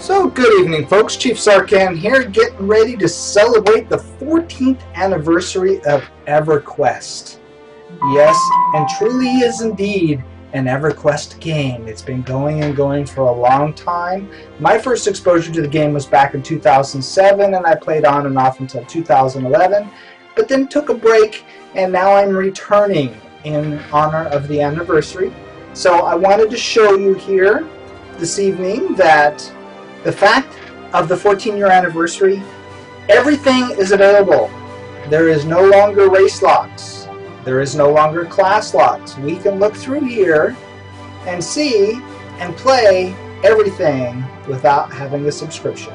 So, good evening, folks. Chief Sarkhan here, getting ready to celebrate the 14th anniversary of EverQuest. Yes, and truly is indeed an EverQuest game. It's been going and going for a long time. My first exposure to the game was back in 2007, and I played on and off until 2011, but then took a break, and now I'm returning in honor of the anniversary. So I wanted to show you here this evening that the fact of the 14-year anniversary, everything is available. There is no longer race locks. There is no longer class locks. We can look through here and see and play everything without having a subscription.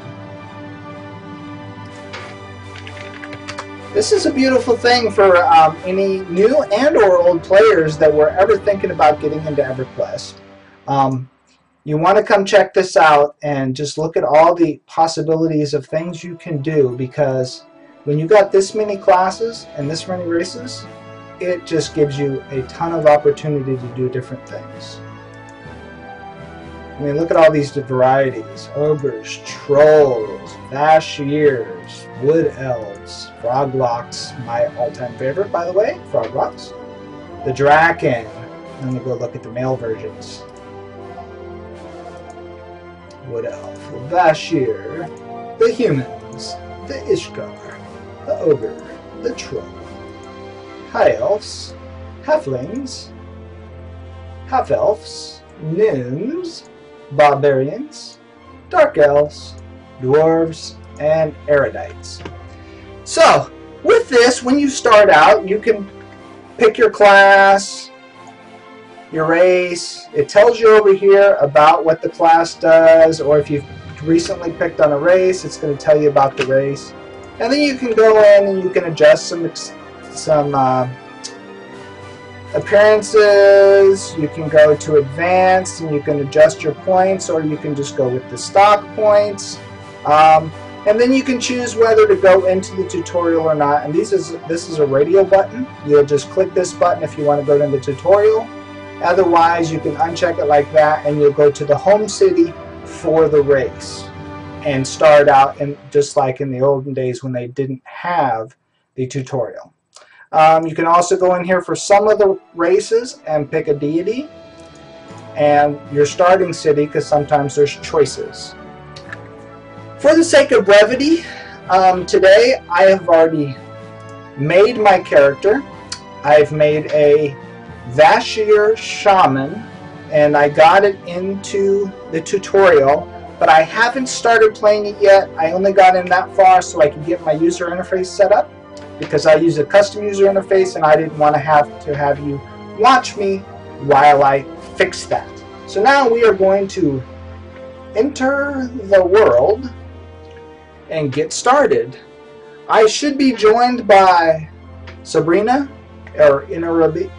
This is a beautiful thing for any new and or old players that were ever thinking about getting into EverQuest. You want to come check this out and just look at all the possibilities of things you can do, because when you got this many classes and this many races, it just gives you a ton of opportunity to do different things. I mean, look at all these varieties: ogres, trolls, vashiers, wood elves, froglocks, my all-time favorite, by the way, froglocks, the draken. Let me go look at the male versions. Wood elf, vashir, the humans, the ishkar, the ogre, the troll, high elves, halflings, half elves, gnomes, barbarians, dark elves, dwarves, and erudites. So with this, when you start out, you can pick your class, your race. It tells you over here about what the class does, or if you've recently picked on a race, it's going to tell you about the race. And then you can go in and you can adjust some appearances. You can go to advanced and you can adjust your points, or you can just go with the stock points. And then you can choose whether to go into the tutorial or not. And this is a radio button. You'll just click this button if you want to go to the tutorial. Otherwise, you can uncheck it like that, and you'll go to the home city for the race and start out just like in the olden days when they didn't have the tutorial. You can also go in here for some of the races and pick a deity and your starting city, because sometimes there's choices. For the sake of brevity, today I have already made my character. I've made a Vashir Shaman, and I got it into the tutorial, but I haven't started playing it yet. I only got in that far so I could get my user interface set up, because I use a custom user interface and I didn't want to have you watch me while I fix that. So now we are going to enter the world and get started. I should be joined by Sabrina or Inariba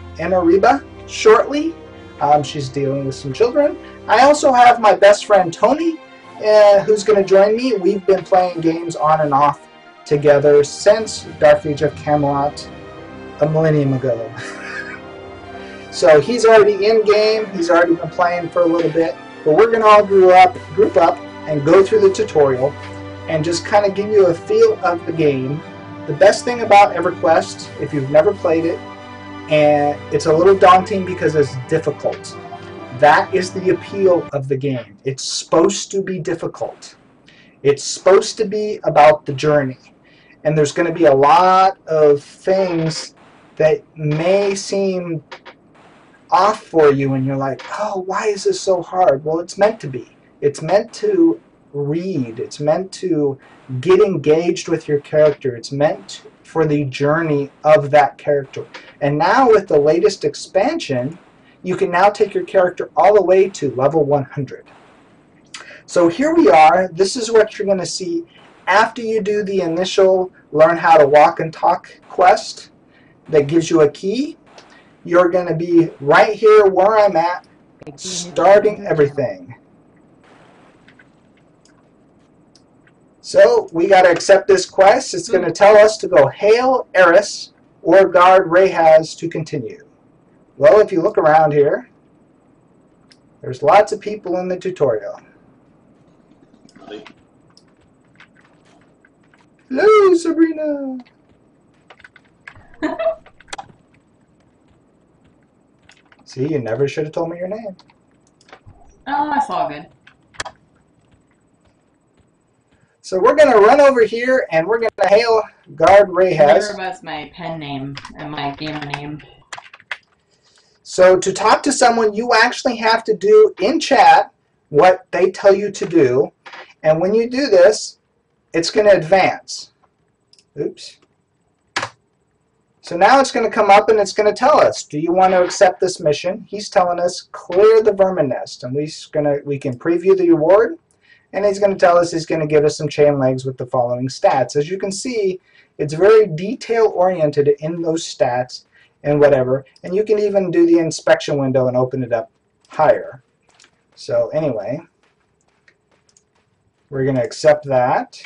shortly. She's dealing with some children. I also have my best friend Tony, who's going to join me. We've been playing games on and off together since Dark Age of Camelot a millennium ago. So he's already in game. He's already been playing for a little bit. But we're going to all group up and go through the tutorial and just kind of give you a feel of the game. The best thing about EverQuest, if you've never played it, and it's a little daunting because it's difficult. That is the appeal of the game. It's supposed to be difficult. It's supposed to be about the journey. And there's going to be a lot of things that may seem off for you, and you're like, oh, why is this so hard? Well, it's meant to be. It's meant to read. It's meant to get engaged with your character. It's meant for the journey of that character. And now with the latest expansion, you can now take your character all the way to level 100. So here we are. This is what you're going to see after you do the initial learn how to walk and talk quest that gives you a key. You're going to be right here where I'm at, starting everything. So we got to accept this quest. It's going to tell us to go hail Eris or guard Rahaz to continue. Well, if you look around here, there's lots of people in the tutorial. Hello, Sabrina. See, you never should have told me your name. Oh, that's all good. So we're going to run over here and we're going to hail Guard Reyes. That's my pen name and my game name. So to talk to someone, you actually have to do in chat what they tell you to do. And when you do this, it's going to advance. Oops. So now it's going to come up and it's going to tell us, do you want to accept this mission? He's telling us, clear the vermin nest. And we can preview the reward. And he's going to tell us he's going to give us some chain legs with the following stats. As you can see, it's very detail-oriented in those stats and whatever. And you can even do the inspection window and open it up higher. So anyway, we're going to accept that.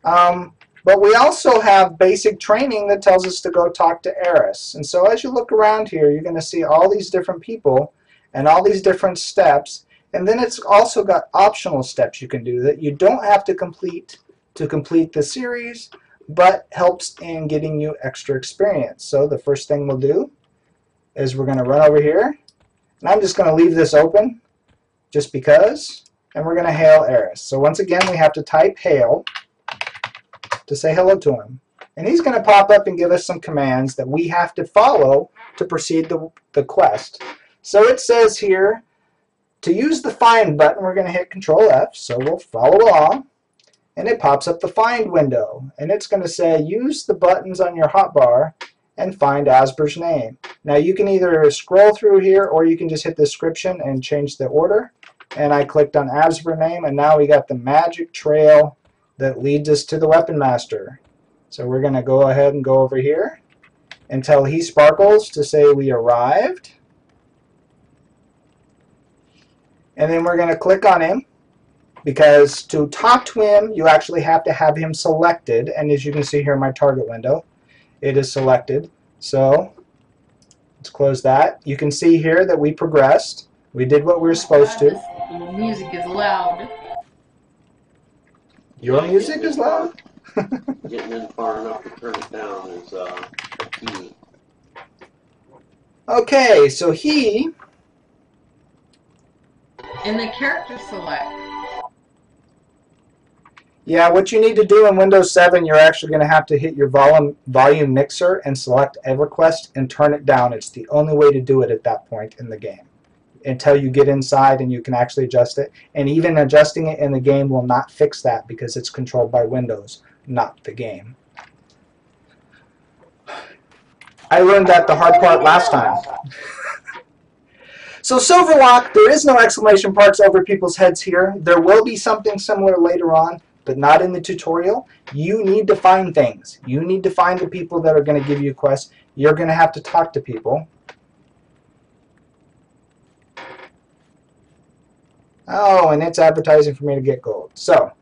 But we also have basic training that tells us to go talk to Eris. And so as you look around here, you're going to see all these different people and all these different steps. And then it's also got optional steps you can do that you don't have to complete the series, but helps in getting you extra experience. So the first thing we'll do is we're going to run over here. And I'm just going to leave this open just because. And we're going to hail Eris. So once again, we have to type hail to say hello to him. And he's going to pop up and give us some commands that we have to follow to proceed the quest. So it says here, to use the find button, we're going to hit Control F, so we'll follow along. And it pops up the find window. And it's going to say, use the buttons on your hotbar and find Asber's name. Now you can either scroll through here or you can just hit the description and change the order. And I clicked on Asber's name, and now we got the magic trail that leads us to the Weapon Master. So we're going to go ahead and go over here until he sparkles to say we arrived. And then we're going to click on him, because to talk to him you actually have to have him selected, and as you can see here in my target window, it is selected. So let's close that. You can see here that we progressed. We did what we were supposed to. The music is loud. Your music is loud? Getting in far enough to turn it down is a key. Okay, so he... In the character select. Yeah, what you need to do in Windows 7, you're actually going to have to hit your volume mixer and select EverQuest and turn it down. It's the only way to do it at that point in the game, until you get inside and you can actually adjust it. And even adjusting it in the game will not fix that, because it's controlled by Windows, not the game. I learned that the hard part last time. So Silverlock, there is no exclamation marks over people's heads here. There will be something similar later on, but not in the tutorial. You need to find things. You need to find the people that are going to give you quests. You're going to have to talk to people. Oh, and it's advertising for me to get gold. So,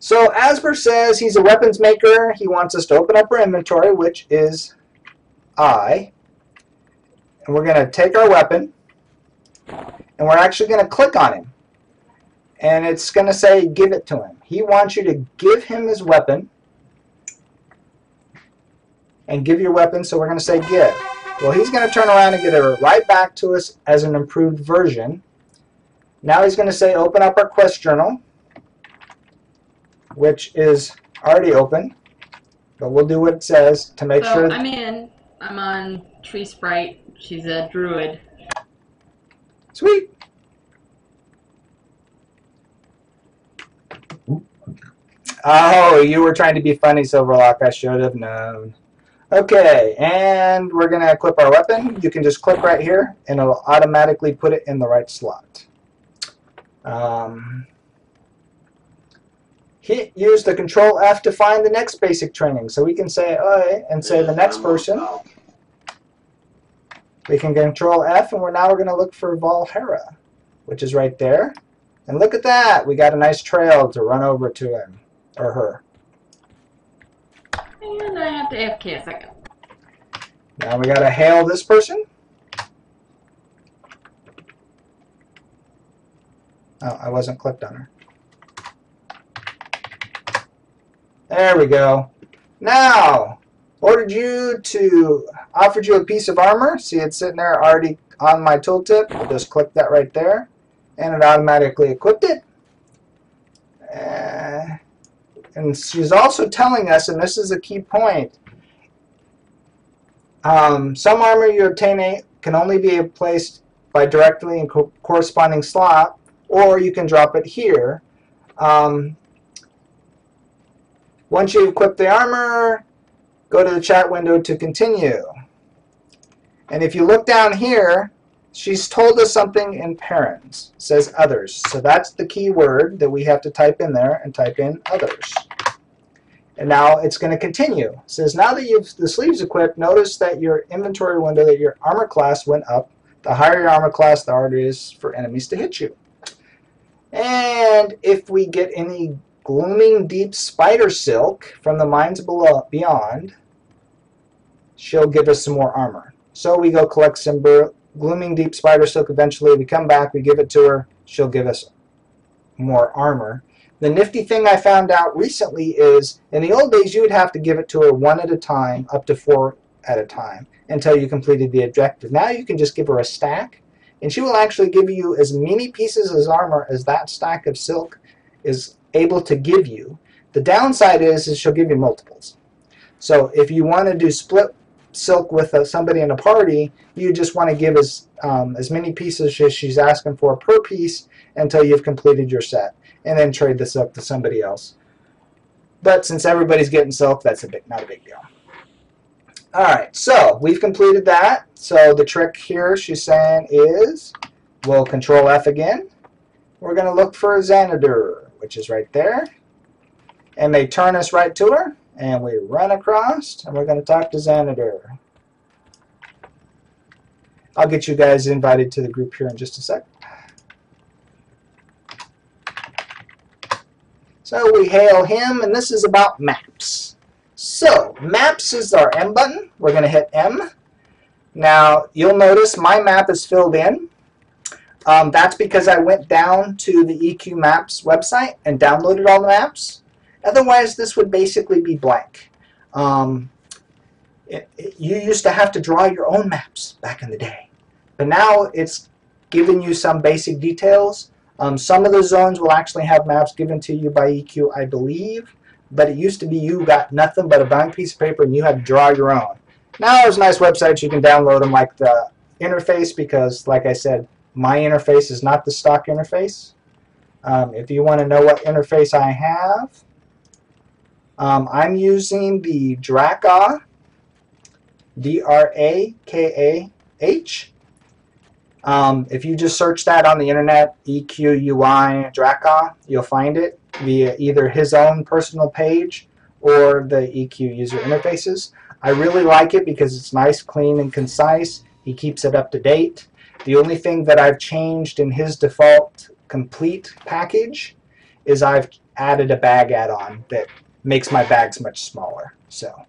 So Asber says he's a weapons maker. He wants us to open up our inventory, which is I. And we're going to take our weapon, and we're actually going to click on him. And it's going to say give it to him. He wants you to give him his weapon. And give your weapon, so we're going to say give. Well, he's going to turn around and give it right back to us as an improved version. Now he's going to say open up our quest journal, which is already open, but we'll do what it says to make sure. I'm in. I'm on Tree Sprite. She's a druid. Sweet. Oh, you were trying to be funny, Silverlock. I should have known. Okay, and we're going to equip our weapon. You can just click right here, and it'll automatically put it in the right slot. Use the Control F to find the next basic training. So we can say and say the next person. We can Control F, and now we're going to look for Valhera, which is right there. And look at that. We got a nice trail to run over to him or her. And I have to AFK a second. Now we got to hail this person. Oh, I wasn't clicked on her. There we go. Now, offered you a piece of armor. See, it's sitting there already on my tooltip. I'll just click that right there, and it automatically equipped it. And she's also telling us, and this is a key point, some armor you obtain can only be placed by directly in corresponding slot, or you can drop it here. Once you equip the armor, go to the chat window to continue. And if you look down here, she's told us something in parens. It says others. So that's the key word that we have to type in there, and type in others. And now it's going to continue. It says, now that you've the sleeves equipped, notice that your inventory window, that your armor class went up. The higher your armor class, the harder it is for enemies to hit you. And if we get any glooming deep spider silk from the mines beyond, she'll give us some more armor. So we go collect some glooming deep spider silk. Eventually we come back, we give it to her, she'll give us more armor. The nifty thing I found out recently is, in the old days you would have to give it to her one at a time, up to 4 at a time, until you completed the objective. Now you can just give her a stack, and she will actually give you as many pieces of armor as that stack of silk is able to give you. The downside is she'll give you multiples. So if you want to do split silk with somebody in a party, you just want to give as many pieces as she's asking for per piece until you've completed your set, and then trade the silk to somebody else. But since everybody's getting silk, that's not a big deal. Alright, so we've completed that. So the trick here she's saying is, we'll control F again. We're going to look for Xanadu, which is right there. And they turn us right to her. And we run across, and we're going to talk to Xanadu. I'll get you guys invited to the group here in just a sec. So we hail him, and this is about maps. So maps is our M button. We're going to hit M. Now you'll notice my map is filled in. That's because I went down to the EQ Maps website and downloaded all the maps. Otherwise, this would basically be blank. You used to have to draw your own maps back in the day. But now it's giving you some basic details. Some of the zones will actually have maps given to you by EQ, I believe. But it used to be you got nothing but a blank piece of paper and you had to draw your own. Now there's nice websites you can download them, like the interface, because like I said, my interface is not the stock interface. If you want to know what interface I have, I'm using the Drakah, D-R-A-K-A-H. If you just search that on the internet, EQUI Drakah, you'll find it via either his own personal page or the EQ user interfaces. I really like it because it's nice, clean, and concise. He keeps it up to date. The only thing that I've changed in his default complete package is I've added a bag add-on that makes my bags much smaller. So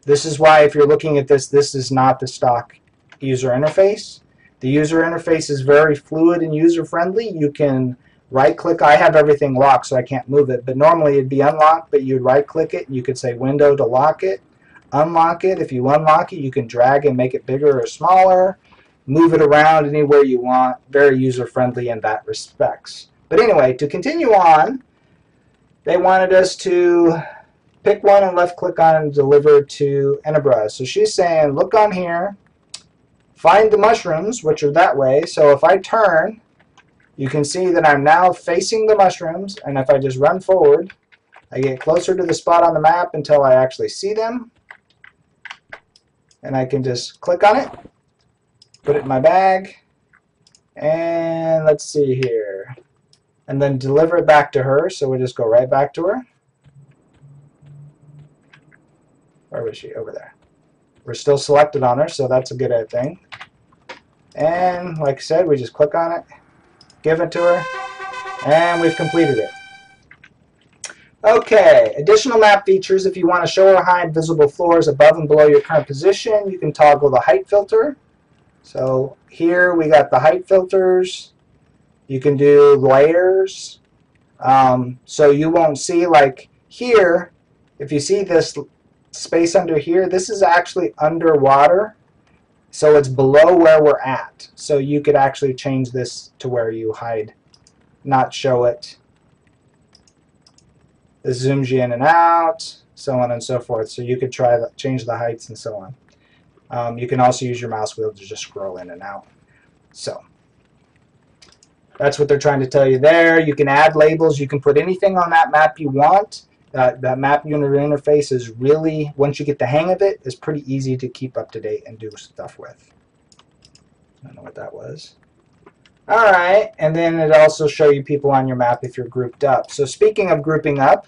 this is why, if you're looking at this, this is not the stock user interface. The user interface is very fluid and user-friendly. You can right-click. I have everything locked, so I can't move it. But normally it'd be unlocked, but you'd right-click it, and you could say Window to lock it, unlock it. If you unlock it, you can drag and make it bigger or smaller, move it around anywhere you want. Very user-friendly in that respects. But anyway, to continue on, they wanted us to pick one and left-click on it and deliver to Enabra. So she's saying, look on here, find the mushrooms, which are that way. So if I turn, you can see that I'm now facing the mushrooms, and if I just run forward, I get closer to the spot on the map until I actually see them. And I can just click on it, put it in my bag, and let's see here. And then deliver it back to her, so we just go right back to her. Where was she? Over there. We're still selected on her, so that's a good thing. And like I said, we just click on it, give it to her, and we've completed it. Okay, additional map features. If you want to show or hide visible floors above and below your current position, you can toggle the height filter. So here we got the height filters. You can do layers. So you won't see, like here, if you see this space under here, this is actually underwater. So it's below where we're at. So you could actually change this to where you hide, not show it. This zooms you in and out, so on and so forth. So you could try to change the heights and so on. You can also use your mouse wheel to just scroll in and out. So that's what they're trying to tell you there. You can add labels. You can put anything on that map you want. That map unit interface is really, once you get the hang of it, is pretty easy to keep up to date and do stuff with. I don't know what that was. All right, and then it also show you people on your map if you're grouped up. So speaking of grouping up,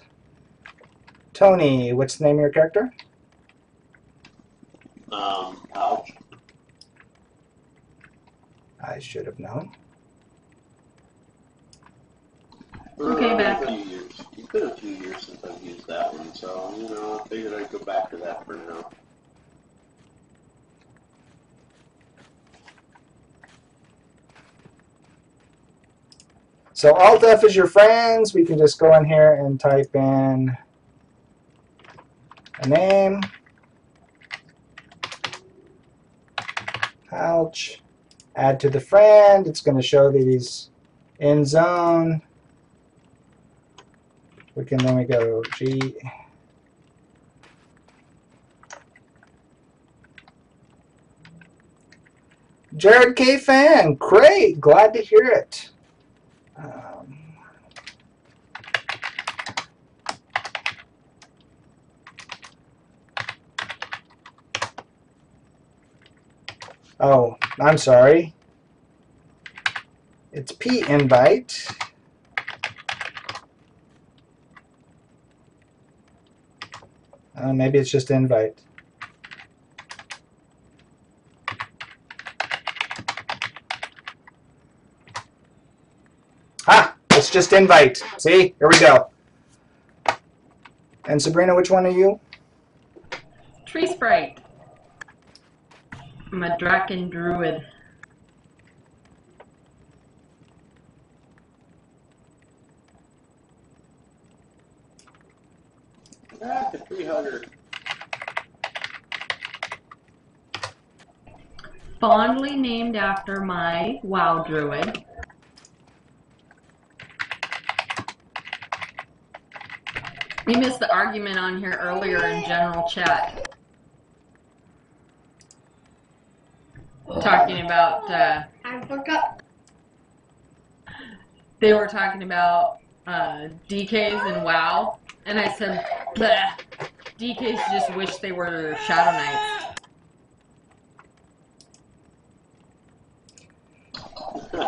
Tony, what's the name of your character? Ouch. I should have known. Okay, back. It's been a few years since I've used that one, so, you know, I figured I'd go back to that for now. So Alt F is your friends. We can just go in here and type in a name. Ouch. Add to the friend. It's going to show that he's in zone. Then we go G. Jared K. Fan, great, glad to hear it. Oh, I'm sorry. It's P invite. Maybe it's just invite. Ah, it's just invite. See, here we go. And Sabrina, which one are you? Tree sprite. I'm a Draken druid. The 300. Fondly named after my WoW druid. We missed the argument on here earlier in general chat. Talking about, I forgot. they were talking about DKs and WoW, and I said, bleh, DKs just wish they were Shadow Knights.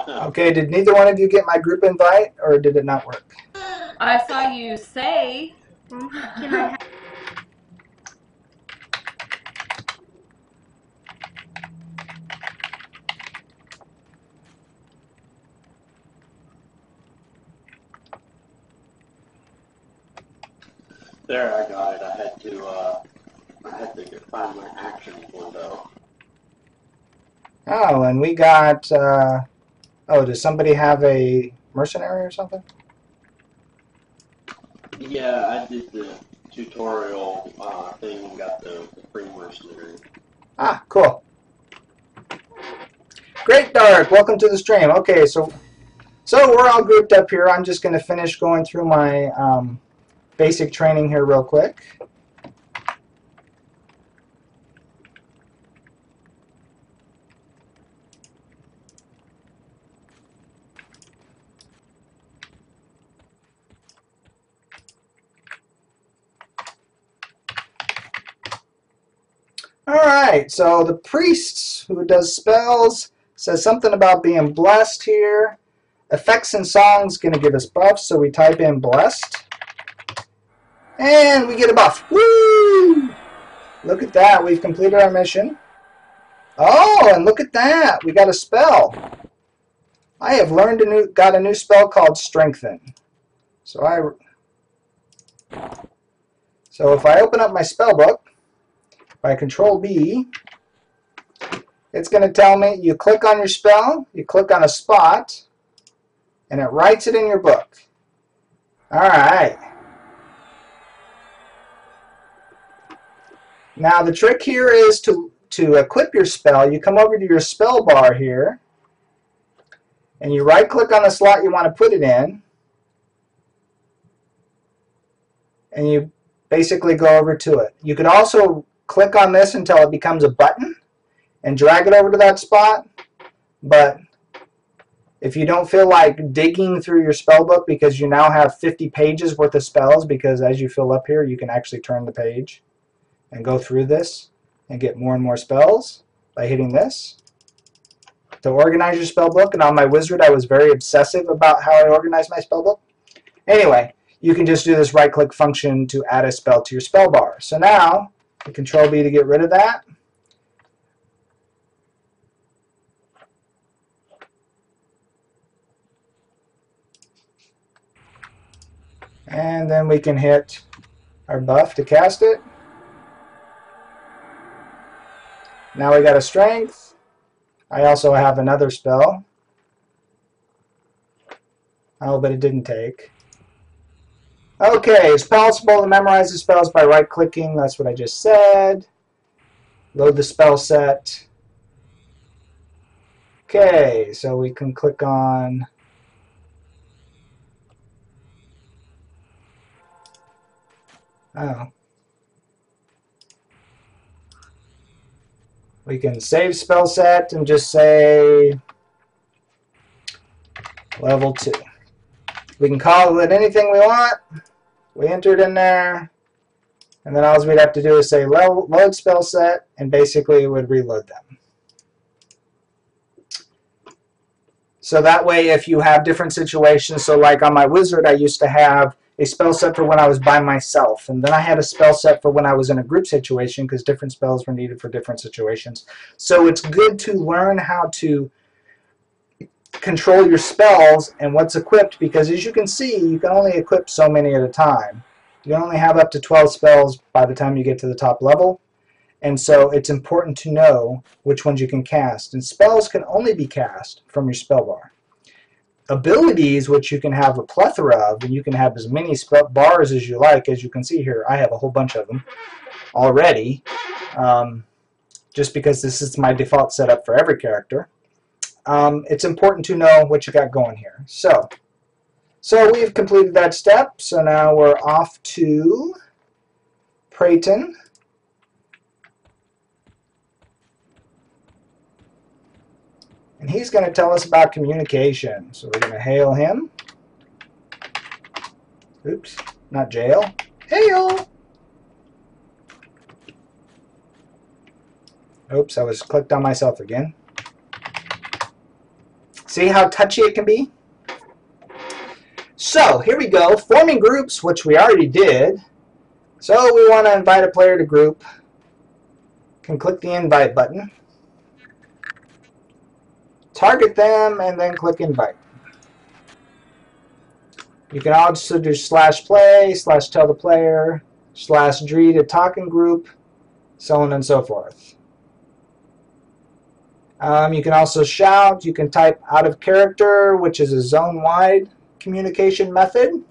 Okay, did neither one of you get my group invite, or did it not work? I saw you say. Can I have There, I got it. I had to find my action window. Oh, and we got, oh, does somebody have a mercenary or something? Yeah, I did the tutorial thing and got the free mercenary. Ah, cool. Great, Dark. Welcome to the stream. Okay, so we're all grouped up here. I'm just going to finish going through my basic training here real quick. Alright, so the priest who does spells says something about being blessed here. Effects and songs going to give us buffs, so we type in blessed. And we get a buff. Woo! Look at that, we've completed our mission. Oh, and look at that, we got a spell. I have got a new spell called Strengthen. So if I open up my spell book, by Control B, it's going to tell me you click on your spell, you click on a spot, and it writes it in your book. All right. Now the trick here is to equip your spell. You come over to your spell bar here, and you right-click on the slot you want to put it in, and you basically go over to it. You could also click on this until it becomes a button and drag it over to that spot, but if you don't feel like digging through your spell book because you now have 50 pages worth of spells, because as you fill up here you can actually turn the page and go through this and get more and more spells by hitting this to organize your spell book. And on my wizard I was very obsessive about how I organized my spell book. Anyway, you can just do this right-click function to add a spell to your spell bar. So now, Control B to get rid of that. And then we can hit our buff to cast it. Now we got a strength. I also have another spell. Oh, but it didn't take. Okay, it's possible to memorize the spells by right-clicking. That's what I just said. Load the spell set. Okay, so we can click on we can save spell set and just say level 2. We can call it anything we want. We enter it in there, and then all we'd have to do is say load spell set, and basically it would reload them. So that way, if you have different situations, so like on my wizard I used to have a spell set for when I was by myself, and then I had a spell set for when I was in a group situation, because different spells were needed for different situations. So it's good to learn how to control your spells and what's equipped, because as you can see, you can only equip so many at a time. You only have up to 12 spells by the time you get to the top level, and so it's important to know which ones you can cast. And spells can only be cast from your spell bar. Abilities, which you can have a plethora of, and you can have as many spell bars as you like. As you can see here, I have a whole bunch of them already, just because this is my default setup for every character. It's important to know what you got going here. So we've completed that step. So now we're off to Prayton. And he's going to tell us about communication. So we're going to hail him. Oops, not jail. Hail! Oops, I was clicked on myself again. See how touchy it can be? So here we go, forming groups, which we already did. So we want to invite a player to group. Can click the invite button. Target them and then click invite. You can also do /play, /tell the player, /dree to talk in group, so on and so forth. You can also shout. You can type out of character, which is a zone-wide communication method.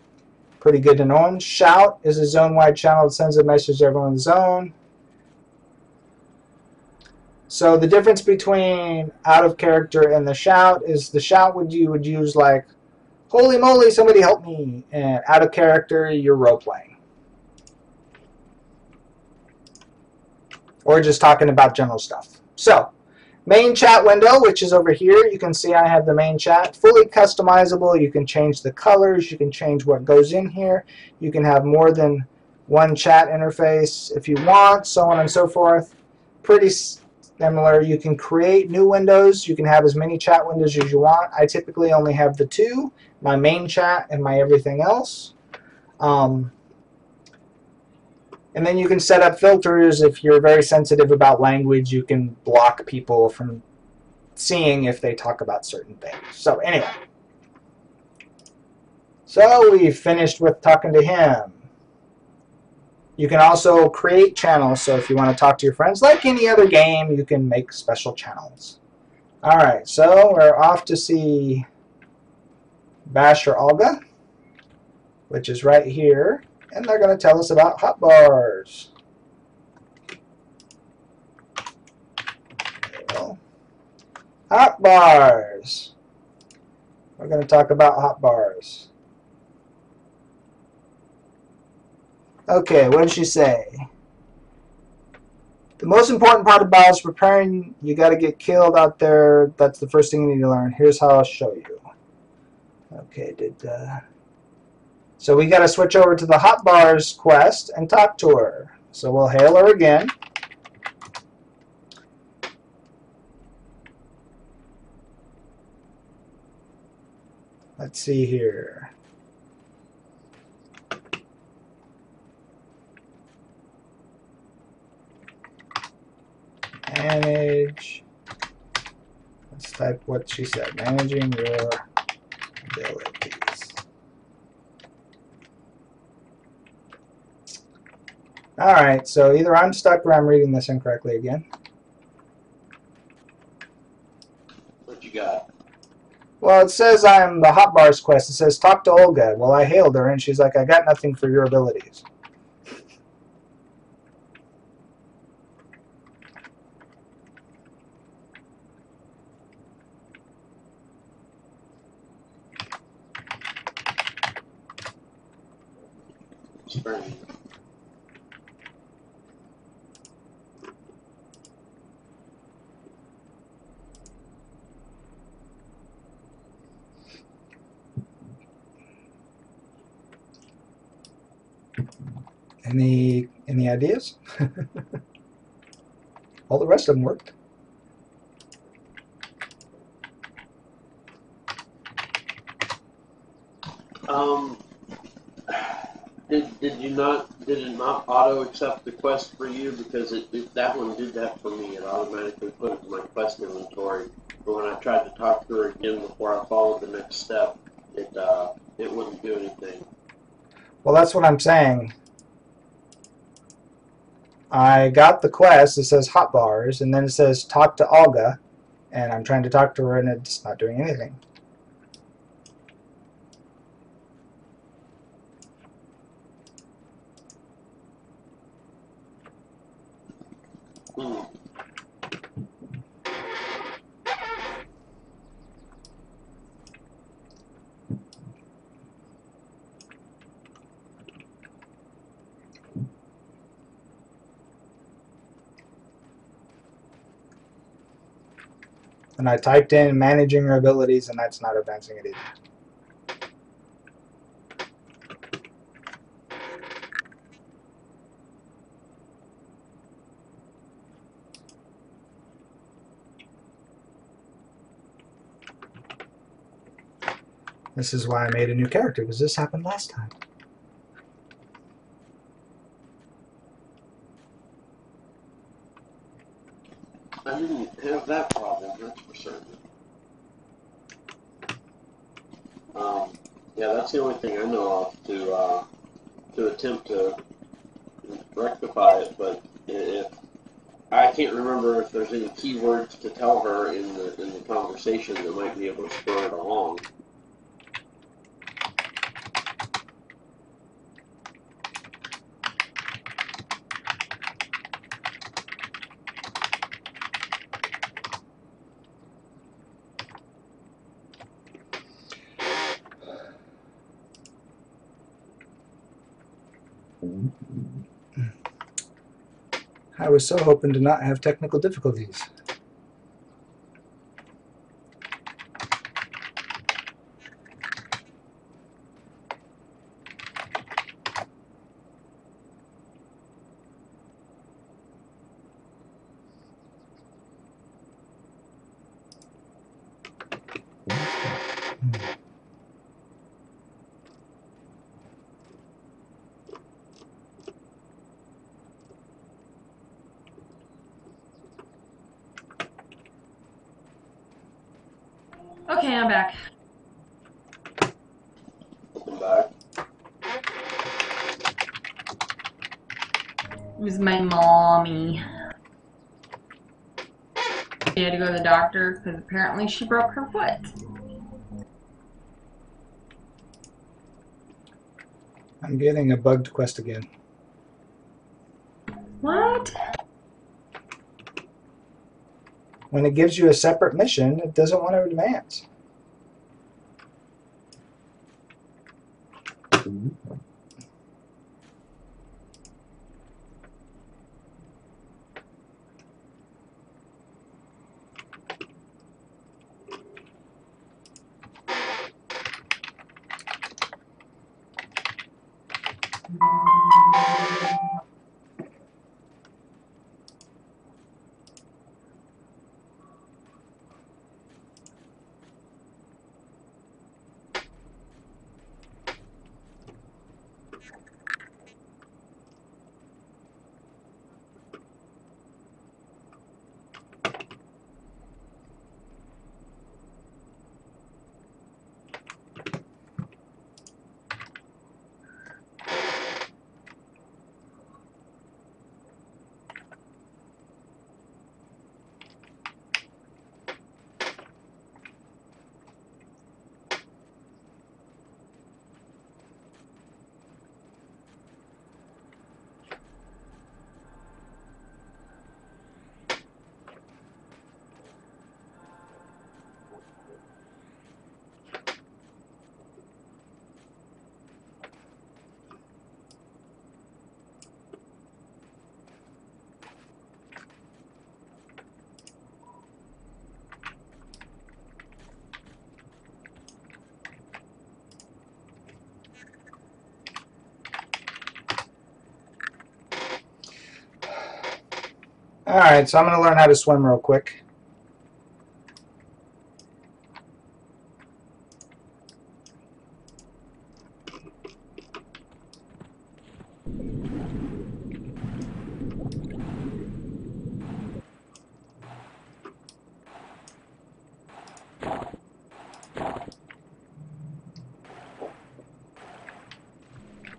Pretty good to know. Shout is a zone-wide channel that sends a message to everyone in the zone. So the difference between out of character and the shout is the shout you would use like, holy moly, somebody help me. And out of character, you're role-playing. Or just talking about general stuff. So, main chat window, which is over here. You can see I have the main chat. Fully customizable. You can change the colors. You can change what goes in here. You can have more than one chat interface if you want, so on and so forth. Pretty similar. You can create new windows. You can have as many chat windows as you want. I typically only have the two, my main chat and my everything else. And then you can set up filters. If you're very sensitive about language, you can block people from seeing if they talk about certain things. So anyway. So we finished with talking to him. You can also create channels. So if you want to talk to your friends, like any other game, you can make special channels. Alright, so we're off to see Bash or Olga, which is right here, and they're going to tell us about hot bars. Well, hot bars. We're going to talk about hot bars. Okay, what did she say? The most important part about is preparing. You got to get killed out there. That's the first thing you need to learn. Here's how I'll show you. Okay, so we got to switch over to the hot bars quest and talk to her. So we'll hail her again. Let's see here. Manage. Let's type what she said. Managing your abilities. Alright, so either I'm stuck or I'm reading this incorrectly again. What you got? Well, it says I'm the hot bars quest. It says talk to Olga. Well, I hailed her and she's like, I got nothing for your abilities. Spring. Any ideas? All the rest of them worked. Did it not auto accept the quest for you? Because that one did that for me. It automatically put it in my quest inventory. But when I tried to talk to her again before I followed the next step, it wouldn't do anything. Well, that's what I'm saying. I got the quest. It says hot bars, and then it says talk to Olga, and I'm trying to talk to her, and it's not doing anything. Hmm. And I typed in managing your abilities, and that's not advancing it either. This is why I made a new character, because this happened last time. I didn't have that problem, that's for certain. Yeah, that's the only thing I know of to attempt to rectify it. But if I can't remember if there's any keywords to tell her in the conversation that might be able to spur it along. I was so hoping to not have technical difficulties. Okay, I'm back. Welcome back. It was my mommy. She had to go to the doctor because apparently she broke her foot. I'm getting a bugged quest again. What? When it gives you a separate mission, it doesn't want to advance. Alright, so I'm going to learn how to swim real quick.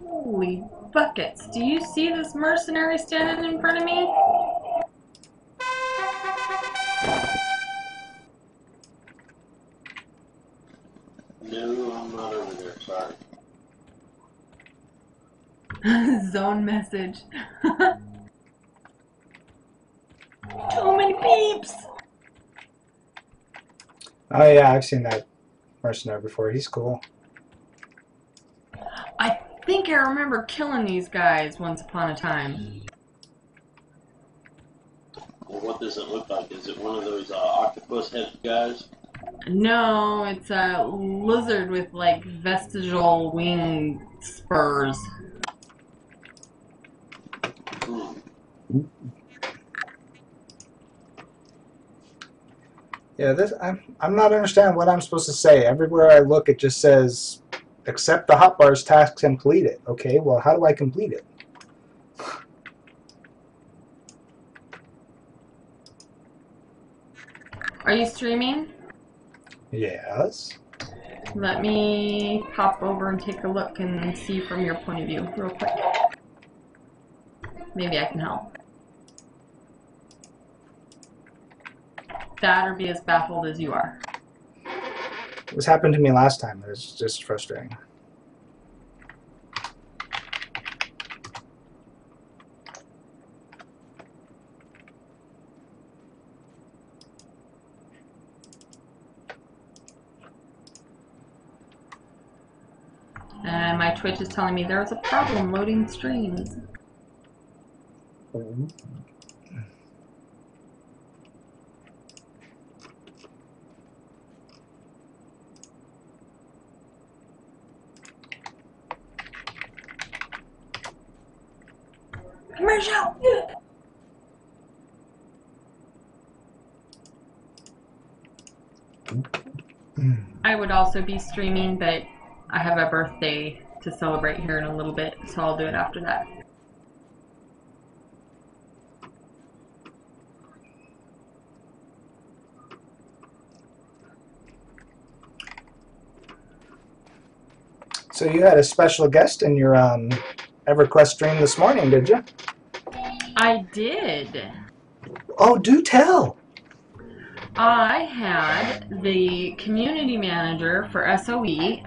Holy buckets. Do you see this mercenary standing in front of me? No, I'm not over there, sorry. Zone message. Too many peeps! Oh yeah, I've seen that mercenary before. He's cool. I think I remember killing these guys once upon a time. Well, what does it look like? Is it one of those octopus head guys? No, it's a lizard with like vestigial wing spurs. Yeah, this I'm not understanding what I'm supposed to say. Everywhere I look, it just says, accept the hotbars tasks and complete it. Okay, well, how do I complete it? Are you streaming? Yes. Let me pop over and take a look and see from your point of view real quick. Maybe I can help. That or be as baffled as you are. This happened to me last time. It was just frustrating. And my Twitch is telling me there's a problem loading streams. Commercial! I would also be streaming, but I have a birthday to celebrate here in a little bit, so I'll do it after that. So you had a special guest in your EverQuest stream this morning, did you? I did. Oh, do tell. I had the community manager for SOE,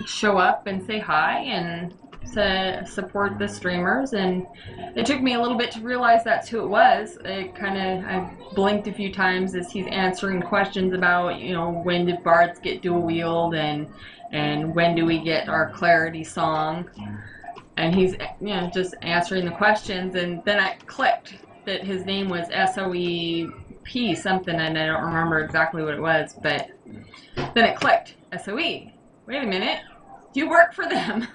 show up and say hi and to support the streamers. And it took me a little bit to realize that's who it was. I blinked a few times as he's answering questions about, you know, when did bards get dual wield and when do we get our clarity song. And he's, you know, just answering the questions, and then I clicked that his name was SOEP something, and I don't remember exactly what it was, but then it clicked. SOE. Wait a minute. Do you work for them?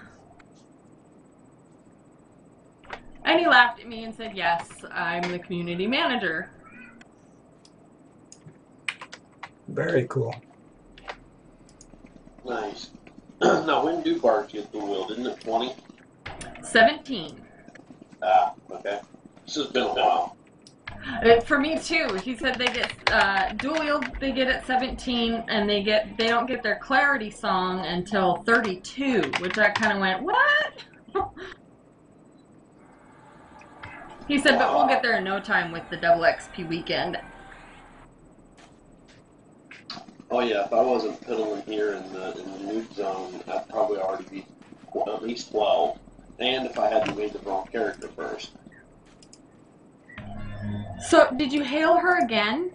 And he laughed at me and said, yes, I'm the community manager. Very cool. Nice. Now, when do bards get the wheel? Isn't it 20? 17. Ah, okay. This has been a while. For me too. He said they get dual wield. They get at 17, and they don't get their clarity song until 32, which I kind of went, what? He said, but we'll get there in no time with the double XP weekend. Oh yeah, if I wasn't piddling here in the nude zone, I'd probably already be at least 12. And if I hadn't made the wrong character first. So, did you hail her again?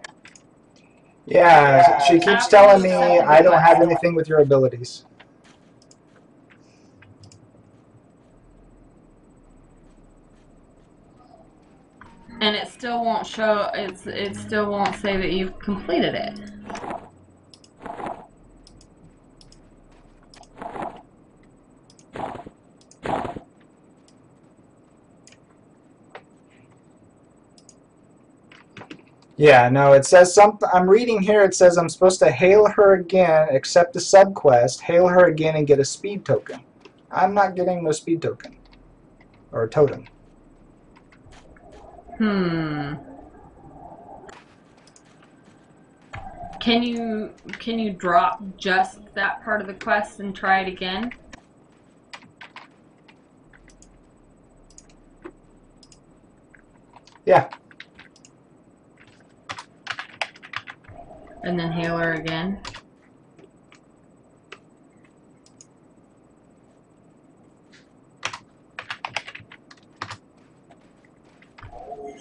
Yeah, she keeps After telling you me accepted the I don't have quest. anything with your abilities. And it still won't show. It still won't say that you've completed it. Yeah, no, it says something. I'm reading here. It says I'm supposed to hail her again, accept the subquest, hail her again, and get a speed token. I'm not getting no speed token or totem. Can you drop just that part of the quest and try it again? Yeah. And then hail her again?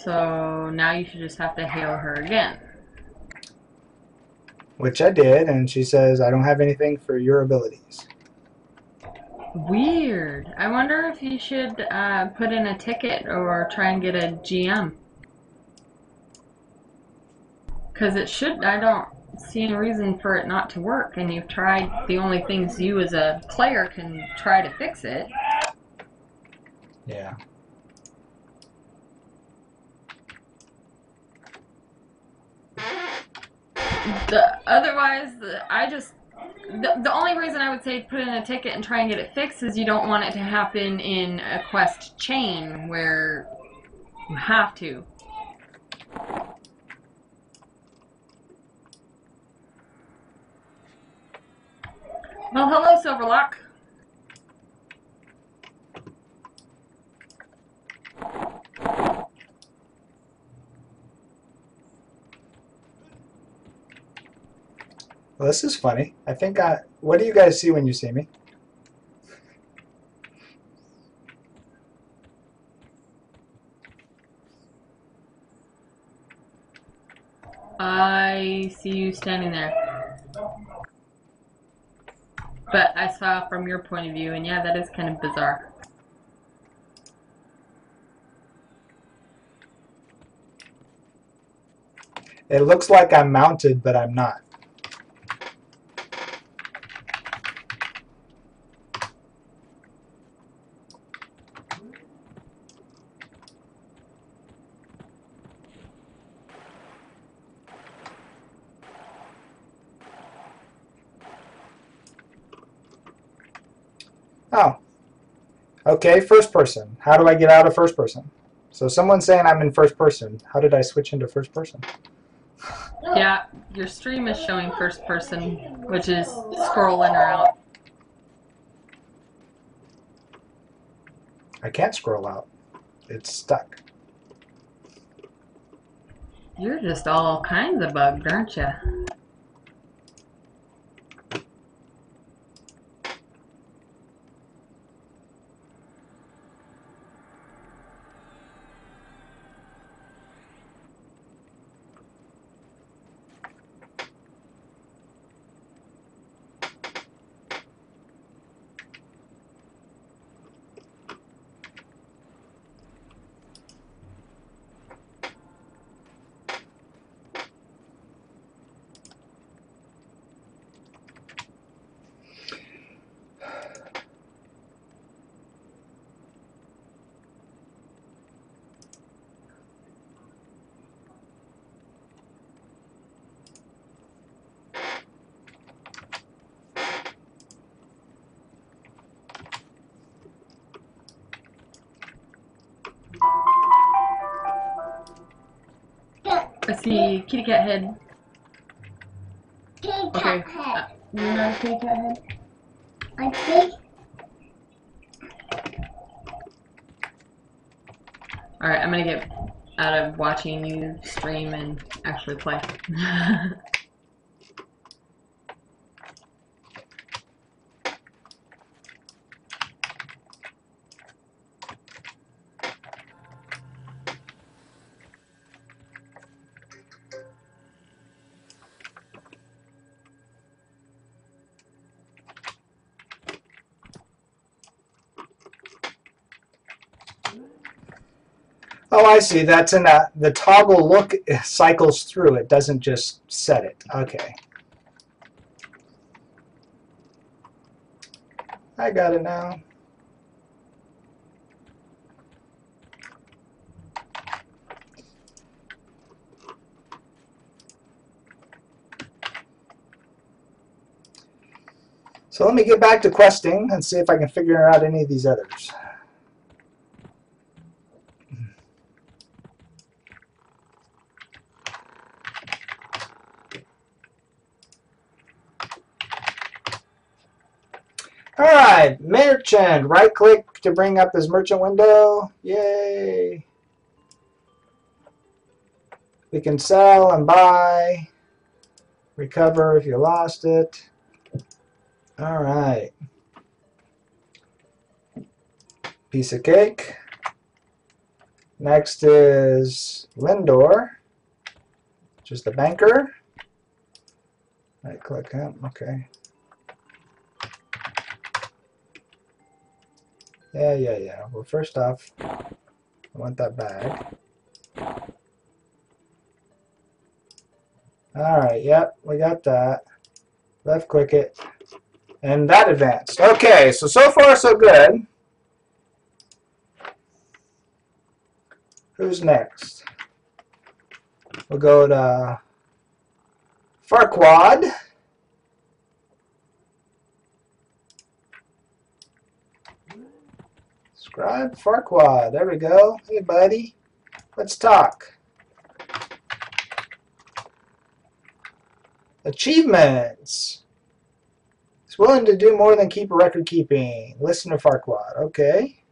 So now you should just have to hail her again. Which I did, and she says I don't have anything for your abilities. Weird. I wonder if you should put in a ticket or try and get a GM. Because it should, I don't see any reason for it not to work, and you've tried the only things you as a player can try to fix it. Yeah. Otherwise, the only reason I would say put in a ticket and try and get it fixed is you don't want it to happen in a quest chain where you have to. Well, hello, Silverlock. Well, this is funny. I think what do you guys see when you see me? I see you standing there. But I saw from your point of view, and yeah, that is kind of bizarre. It looks like I'm mounted, but I'm not. Oh. Okay, first person. How do I get out of first person? So someone's saying I'm in first person. How did I switch into first person? Yeah, your stream is showing first person, which is scroll in or out. I can't scroll out. It's stuck. You're just all kinds of bugged, aren't you? I see kitty cat head. Kitty Okay. cat head. You're not a kitty cat head? I think Alright, I'm gonna get out of watching you stream and actually play. Oh, I see. That's in a, the toggle look cycles through. It doesn't just set it. Okay. I got it now. So let me get back to questing and see if I can figure out any of these others. All right, merchant. Right click to bring up his merchant window. Yay. We can sell and buy. Recover if you lost it. All right. Piece of cake. Next is Lindor, just the banker. Right click him. Okay. Yeah. Well, first off, I want that bag. All right. Yep, we got that. Left click it. And that advanced. Okay, so far so good. Who's next? We'll go to Farquad. Scribe Farquad. There we go. Hey, buddy. Let's talk. Achievements. He's willing to do more than keep record keeping. Listen to Farquad. Okay.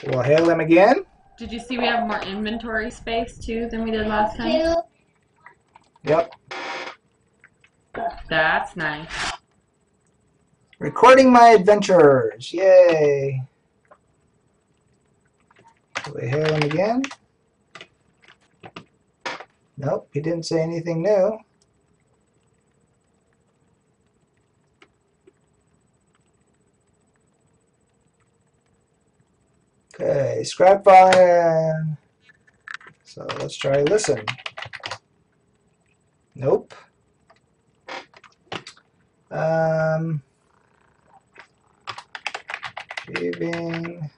We'll hail him again. Did you see we have more inventory space too than we did last time? Yep. That's nice. Recording my adventures. Yay. Will we hail him again? Nope, he didn't say anything new. Okay, scrap volume. So let's try listen. Nope. Achieving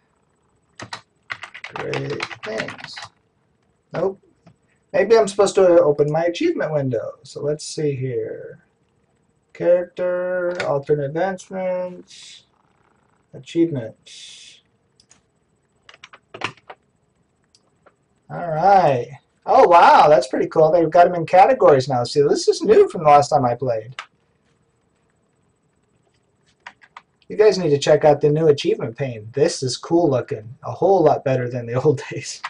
great things. Nope. Maybe I'm supposed to open my achievement window. So let's see here. Character, alternate advancements, achievements. All right. Oh, wow, that's pretty cool. They've got them in categories now. See, this is new from the last time I played. You guys need to check out the new achievement pane. This is cool looking. A whole lot better than the old days.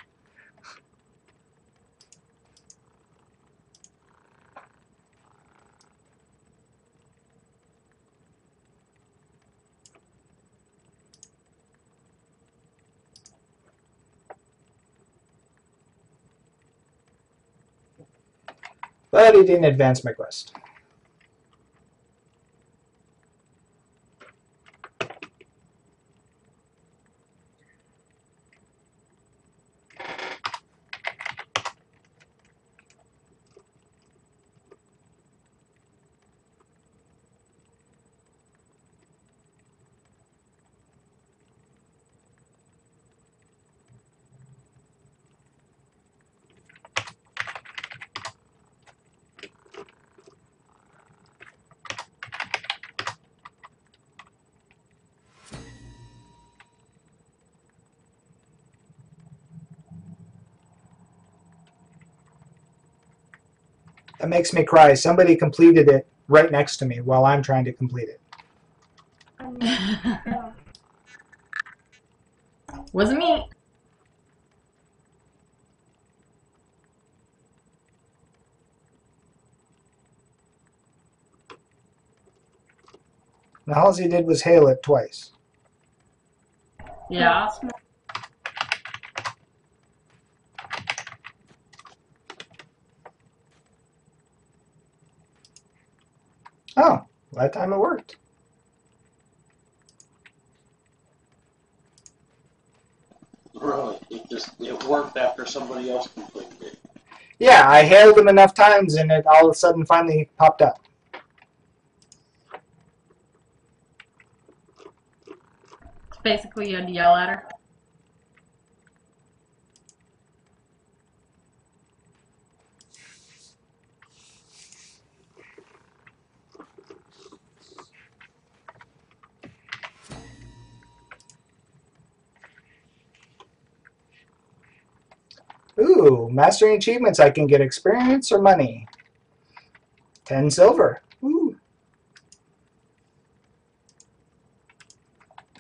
But he didn't advance my quest. That makes me cry. Somebody completed it right next to me while I'm trying to complete it. Wasn't me. And all he did was hail it twice. Yeah. Oh, that time it worked. Really, it worked after somebody else completed it. Yeah, I hailed him enough times and it all of a sudden finally popped up. Basically, you had to yell at her. Ooh, mastering achievements. I can get experience or money. 10 silver. Ooh.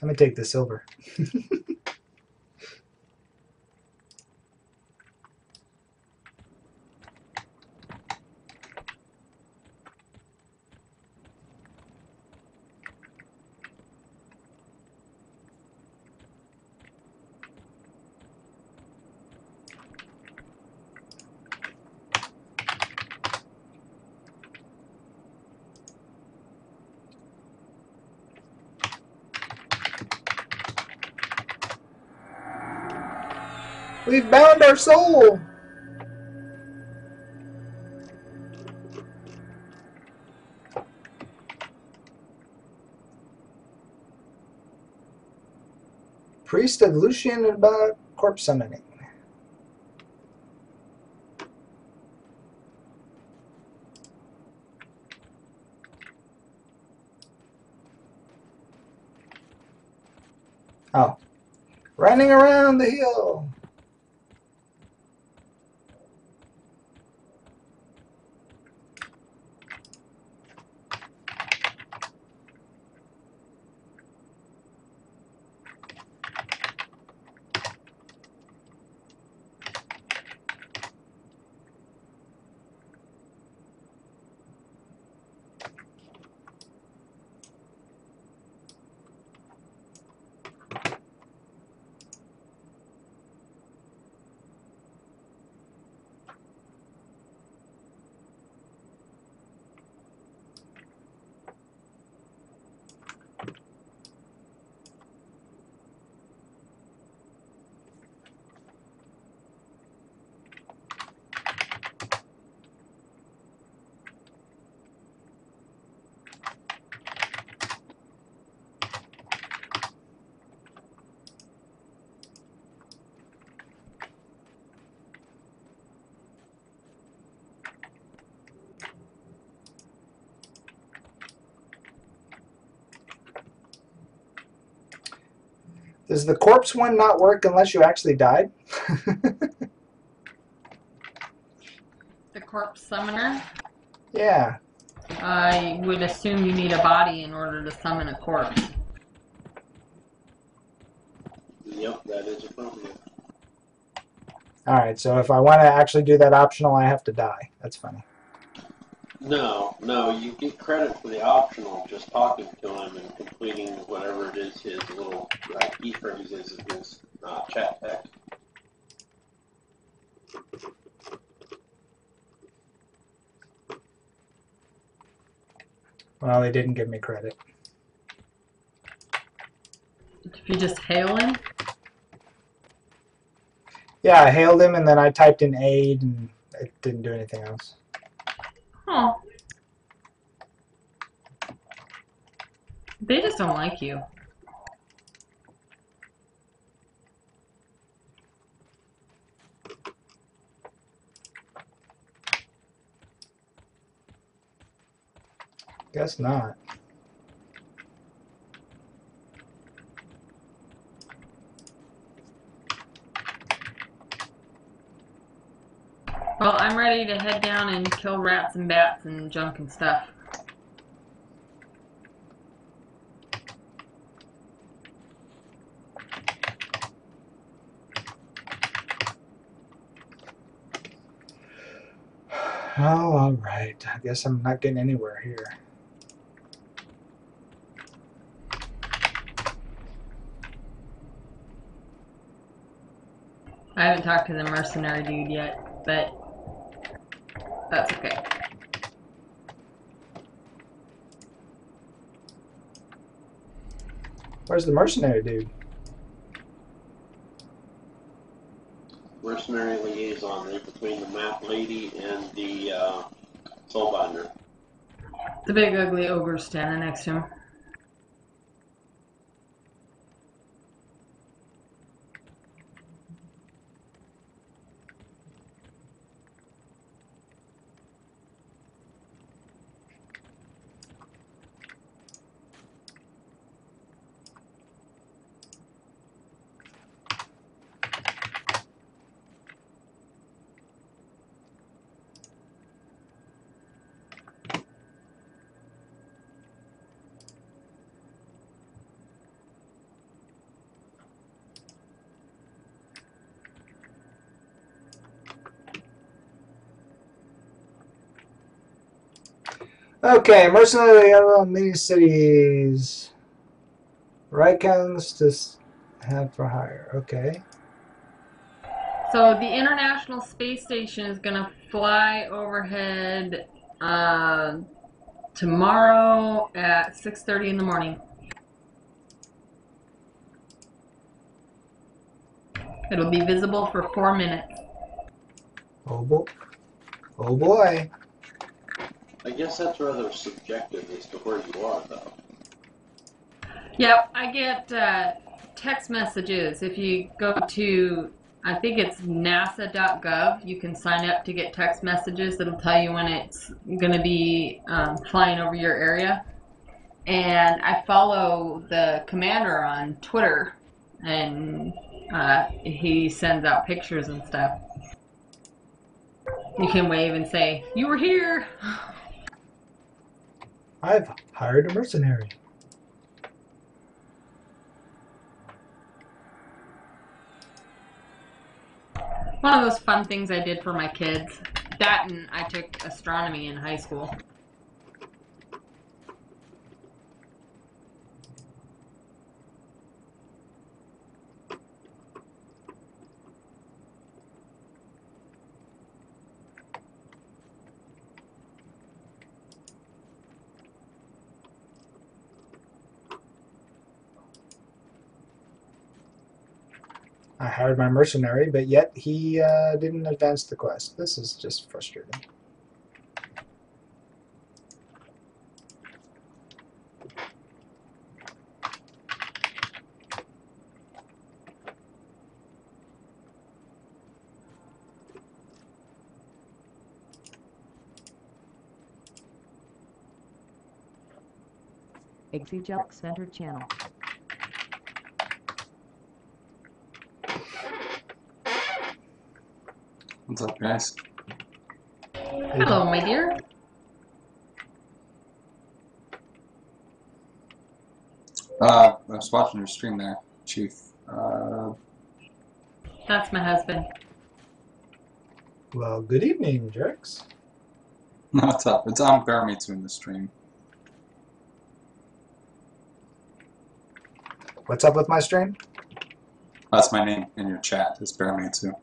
I'm going to take the silver. We've bound our soul. Priest of Lucian about corpse summoning. Oh. Running around the hill. Does the corpse one not work unless you actually died? The corpse summoner. Yeah. I would assume you need a body in order to summon a corpse. Yep, that is appropriate. Alright, so if I want to actually do that optional, I have to die. That's funny. No, you get credit for the optional just talking to him and completing whatever it is his little key phrases in his chat text. Well, they didn't give me credit. If you just hail him. Yeah, I hailed him and then I typed in aid and it didn't do anything else. Oh. They just don't like you. Guess not. Well, I'm ready to head down and kill rats and bats and junk and stuff. Oh, all right. I guess I'm not getting anywhere here. I haven't talked to the mercenary dude yet, but that's okay. Where's the mercenary dude? Mercenary liaison right between the map lady and the soulbinder. The big ugly ogre standing next to him. Okay, mercenary mini cities. Rikons to have for hire. Okay. So the International Space Station is gonna fly overhead tomorrow at 6:30 in the morning. It'll be visible for 4 minutes. Oh boy. Oh boy. I guess that's rather subjective as to where you are, though. Yep, I get text messages. If you go to, I think it's nasa.gov, you can sign up to get text messages that'll tell you when it's going to be flying over your area. And I follow the commander on Twitter, and he sends out pictures and stuff. You can wave and say, "You were here." I've hired a mercenary. One of those fun things I did for my kids. That and I took astronomy in high school. I hired my mercenary, but yet he didn't advance the quest. This is just frustrating. Exegel Center Channel. What's up, guys? Hello, my dear. I was watching your stream there, Chief. That's my husband. Well, good evening, jerks. What's up? I'm Bearmeatsu in the stream. What's up with my stream? That's my name in your chat, is Bearmeatsu.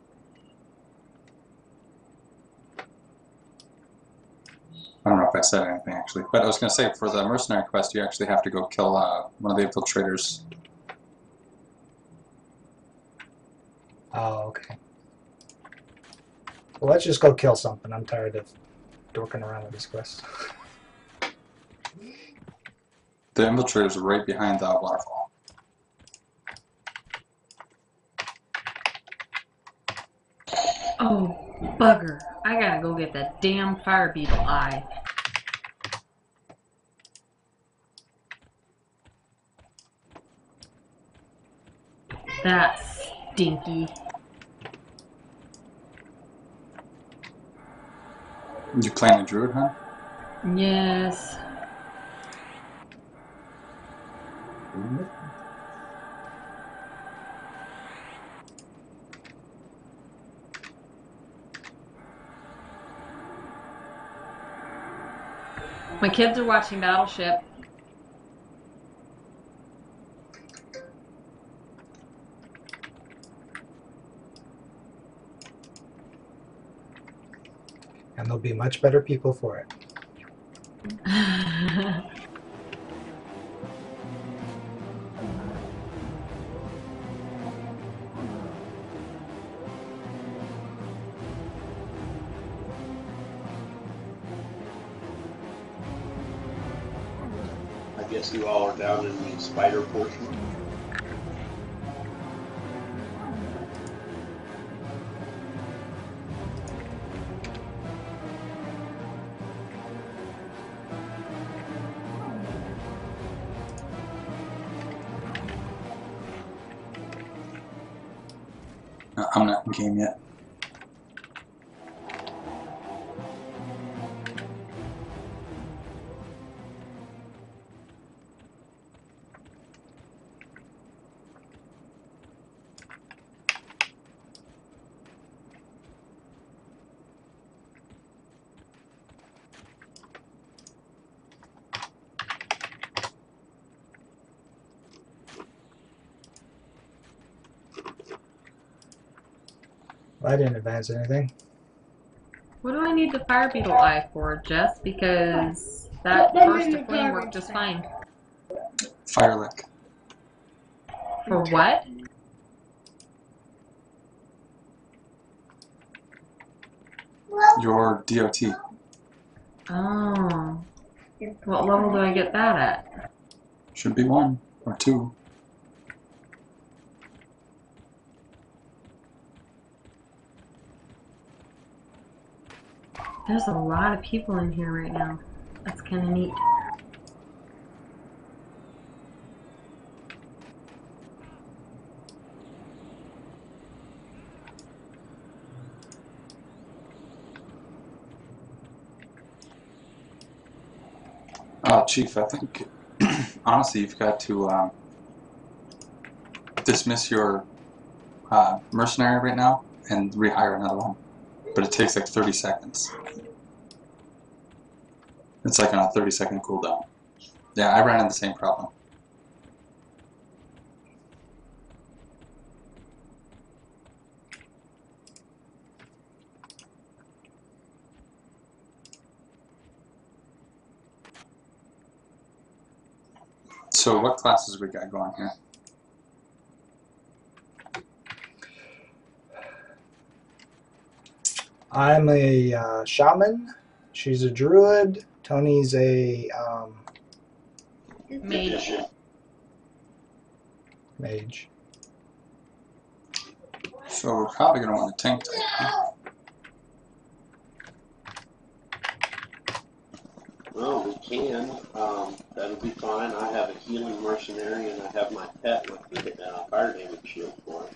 I don't know if I said anything, actually. But I was going to say, for the mercenary quest, you actually have to go kill one of the infiltrators. Oh, okay. Well, let's just go kill something. I'm tired of dorking around with this quest. The infiltrators are right behind the waterfall. Oh, bugger. I gotta go get that damn fire beetle eye. That's stinky. You playing a druid, huh? Yes. My kids are watching Battleship. And they'll be much better people for it. I guess you all are down in the spider portion. No, I'm not in game yet. Well, I didn't advance anything. What do I need the fire beetle eye for, Jess? Because that burst of flame worked just fine. Fire lick. For what? Your DOT. Oh. What level do I get that at? Should be 1 or 2. There's a lot of people in here right now. That's kind of neat. Chief, I think, honestly, you've got to dismiss your mercenary right now and rehire another one. But it takes like 30 seconds. It's like on a 30-second cooldown. Yeah, I ran into the same problem. So what classes we got going here? I'm a shaman. She's a druid. Tony's a Mage. mage. So we're probably going to want a tank type. Huh? Well, we can. That'll be fine. I have a healing mercenary, and I have my pet with the fire damage shield for it.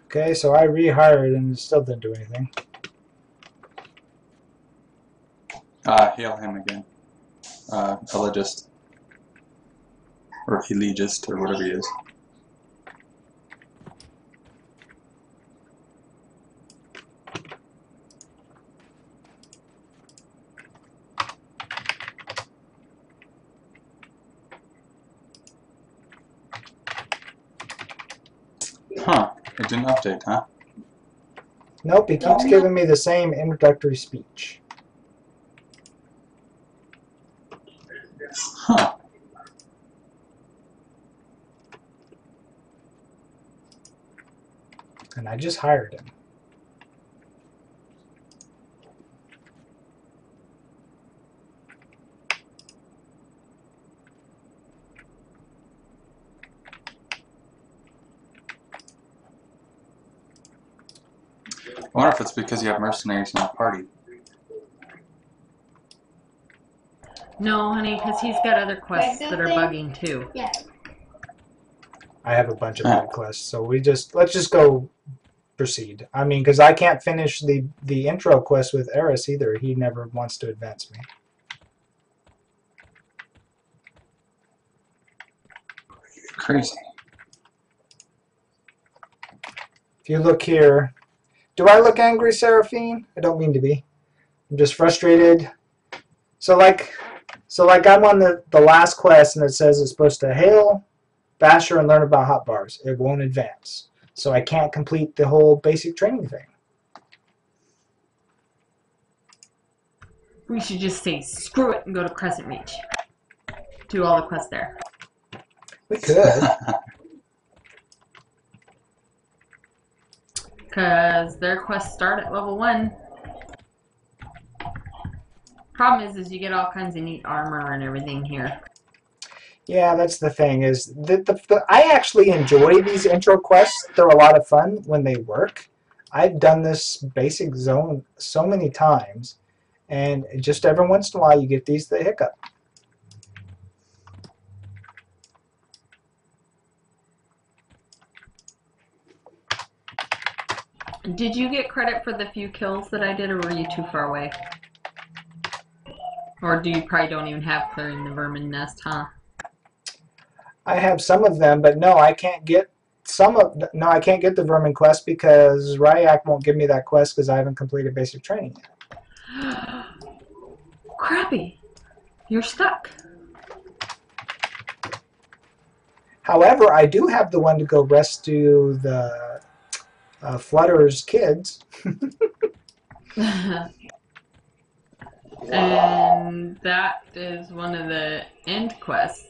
Okay, so I rehired and it still didn't do anything. Hail him again. Elegist. Or Elegist, or whatever he is. Huh. It didn't update, huh? Nope, it keeps giving me the same introductory speech. Huh. And I just hired him. I wonder if it's because you have mercenaries in the party. No, honey, because he's got other quests that are bugging too. Yeah. I have a bunch of bad quests, so let's just go proceed. I mean, because I can't finish the intro quest with Eris either. He never wants to advance me. Crazy. If you look here, do I look angry, Seraphine? I don't mean to be. I'm just frustrated. So like I'm on the last quest and it says it's supposed to hail Basher and learn about hot bars. It won't advance. So I can't complete the whole basic training thing. We should just say screw it and go to Crescent Reach. Do all the quests there. We could. Because their quests start at level 1. Problem is you get all kinds of neat armor and everything here. Yeah, that's the thing is I actually enjoy these intro quests. They're a lot of fun when they work. I've done this basic zone so many times, and just every once in a while you get the hiccup. Did you get credit for the few kills that I did, or were you too far away? Or do you probably don't even have clearing the vermin nest, huh? I have some of them, but no, I can't get I can't get the vermin quest because Ryak won't give me that quest because I haven't completed basic training yet. Crappy. You're stuck. However, I do have the one to go rescue the Flutter's kids. And that is one of the end quests.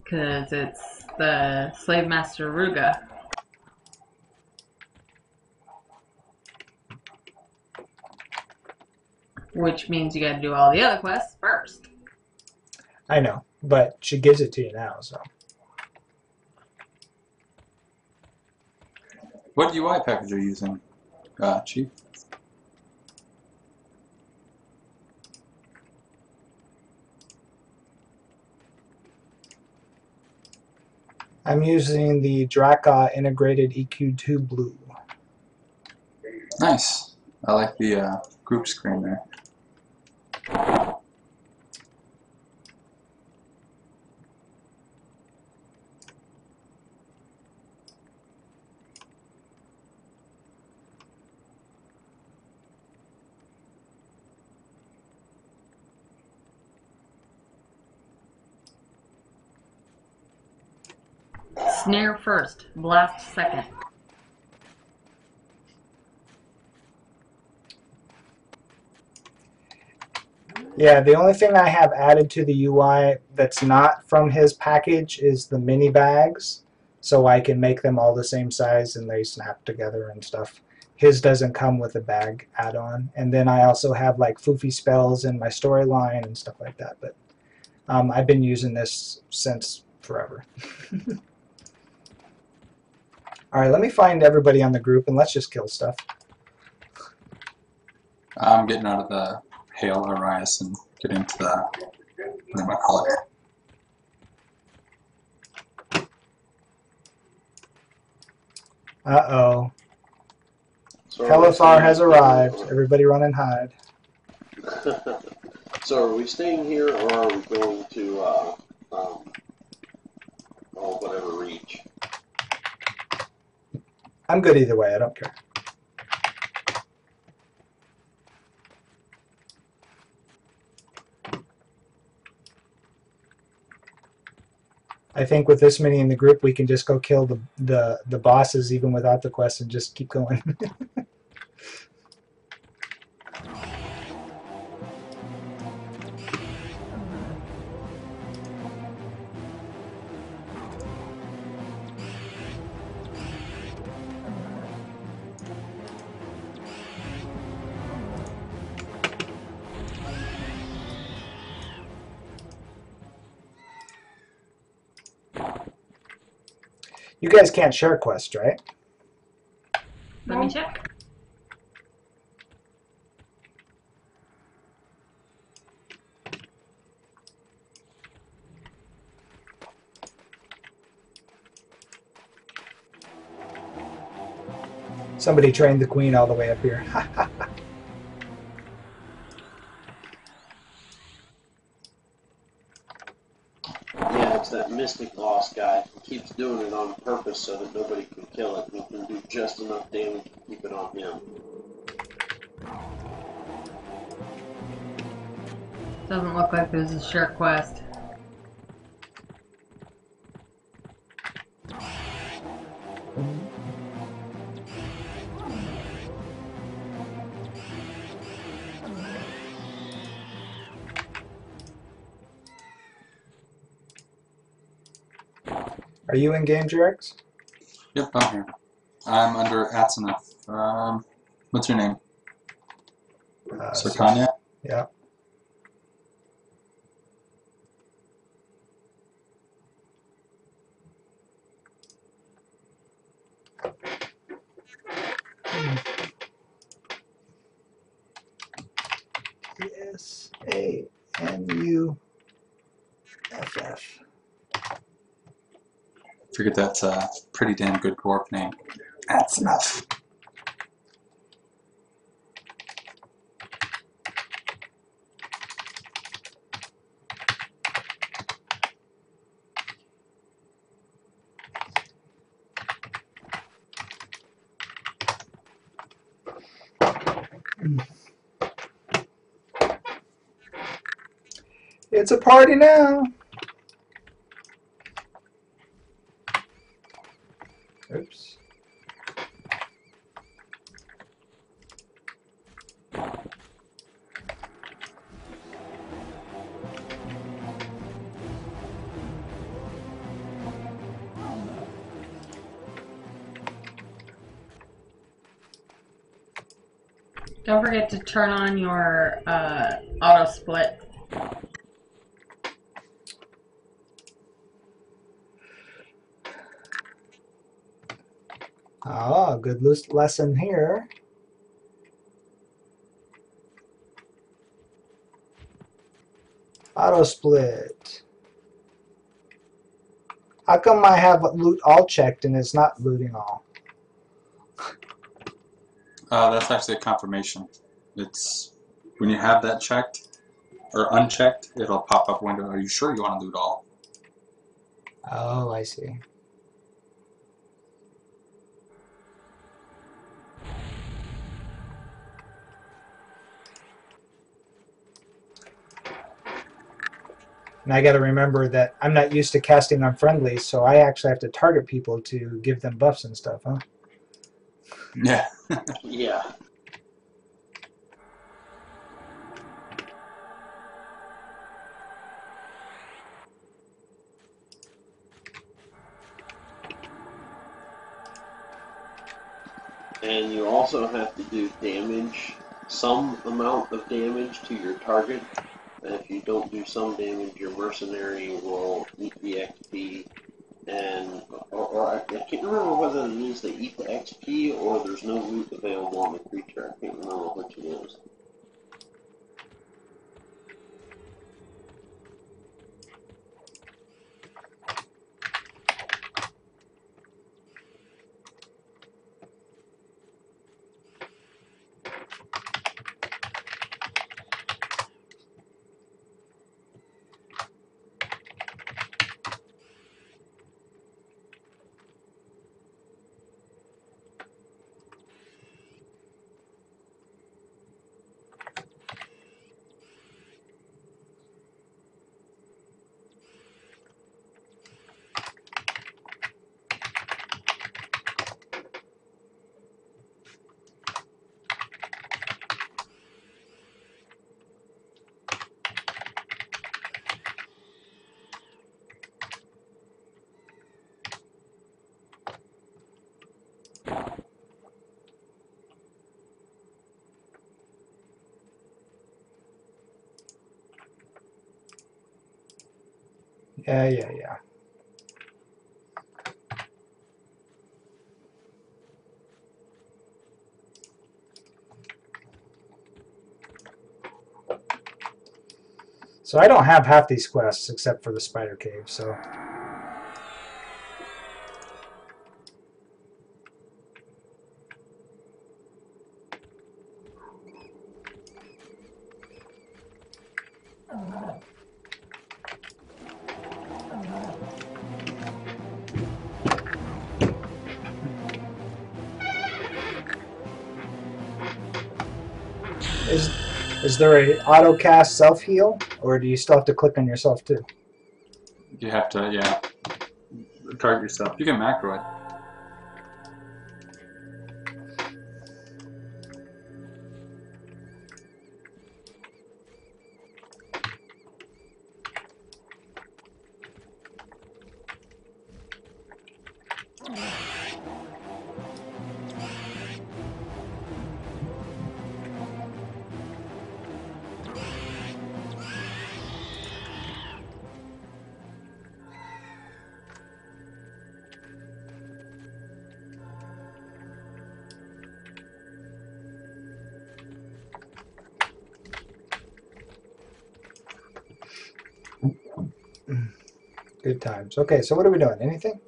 Because it's the Slave Master Ruga. Which means you gotta do all the other quests first. I know, but she gives it to you now, so. What UI package are you using, Chief? I'm using the Draka integrated EQ2 Blue. Nice. I like the group screen there. Snare first, blast second. Yeah, the only thing I have added to the UI that's not from his package is the mini bags, so I can make them all the same size and they snap together and stuff. His doesn't come with a bag add-on. And then I also have like foofy spells in my storyline and stuff like that. But I've been using this since forever. Alright, let me find everybody on the group and let's just kill stuff. I'm getting out of the Hail Arias and getting to the, what do I call it? Uh-oh. So Kelithar has arrived. Everybody run and hide. So are we staying here, or are we going to, whatever, reach? I'm good either way. I don't care. I think with this many in the group, we can just go kill the bosses even without the quest and just keep going. You guys can't share quests, right? Let me check. Somebody trained the queen all the way up here. Yeah, it's that Mystic Lost guy. He keeps doing it on purpose so that nobody can kill it. He can do just enough damage to keep it on him. Doesn't look like there's a share quest. Are you in game, Jerix? Yep, I'm here. I'm under Atsanef. What's your name? Sarkanya? Yeah. Sanuff. Figured that's a pretty damn good dwarf name. Atsanef. It's a party now. Oops. Don't forget to turn on your auto split. Ah, good lesson here. Auto split. How come I have loot all checked and it's not looting all? That's actually a confirmation. It's when you have that checked or unchecked, it'll pop up window. Are you sure you want to loot all? Oh, I see. And I got to remember that I'm not used to casting on friendlies, so I actually have to target people to give them buffs and stuff, huh? Yeah. Yeah. And you also have to do damage, some amount of damage to your target. And if you don't do some damage, your mercenary will eat the XP. And or I can't remember whether it means they eat the XP or there's no loot available on the creature. I can't remember which it is. Yeah. So I don't have half these quests except for the spider cave, so... Is there a auto cast self heal, or do you still have to click on yourself too? You have to, yeah, target yourself. You can macro it. Good times. Okay, so what are we doing? Anything?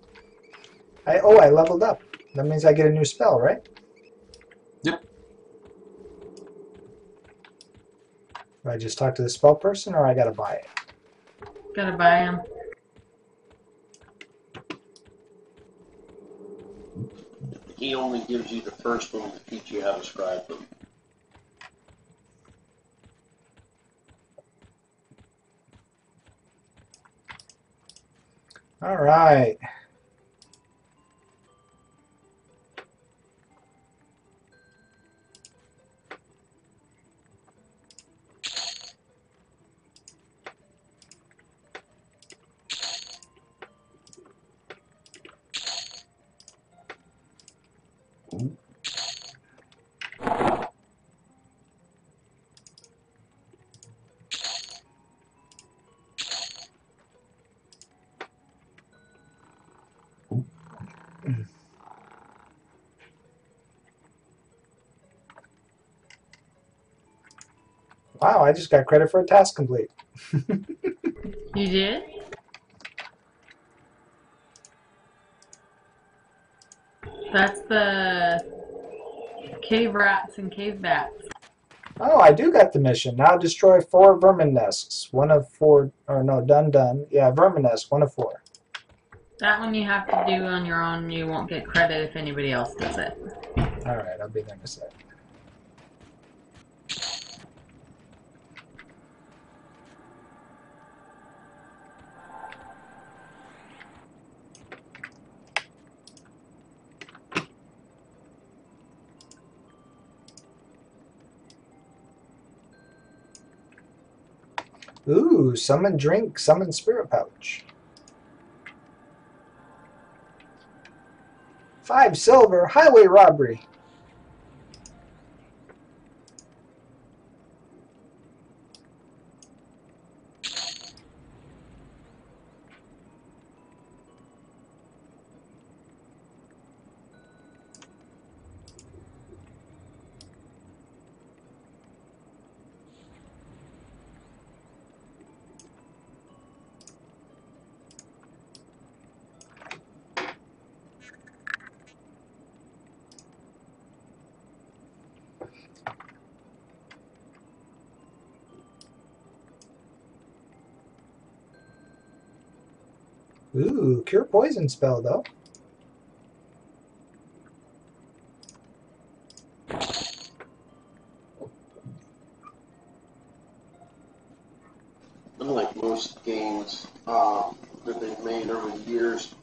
I leveled up. That means I get a new spell, right? Yep. Do I just talk to the spell person, or I gotta buy it? Gotta buy him. He only gives you the first one to teach you how to scribe them. All right. Wow, I just got credit for a task complete. You did? That's the cave rats and cave bats. Oh, I do got the mission. Now destroy 4 vermin nests. 1 of 4, or no, done. Yeah, vermin nest, 1 of 4. That one you have to do on your own. You won't get credit if anybody else does it. All right, I'll be there in a sec. Ooh, summon drink, summon spirit pouch. 5 silver, highway robbery. Ooh, cure poison spell though. Unlike most games that they've made over the years,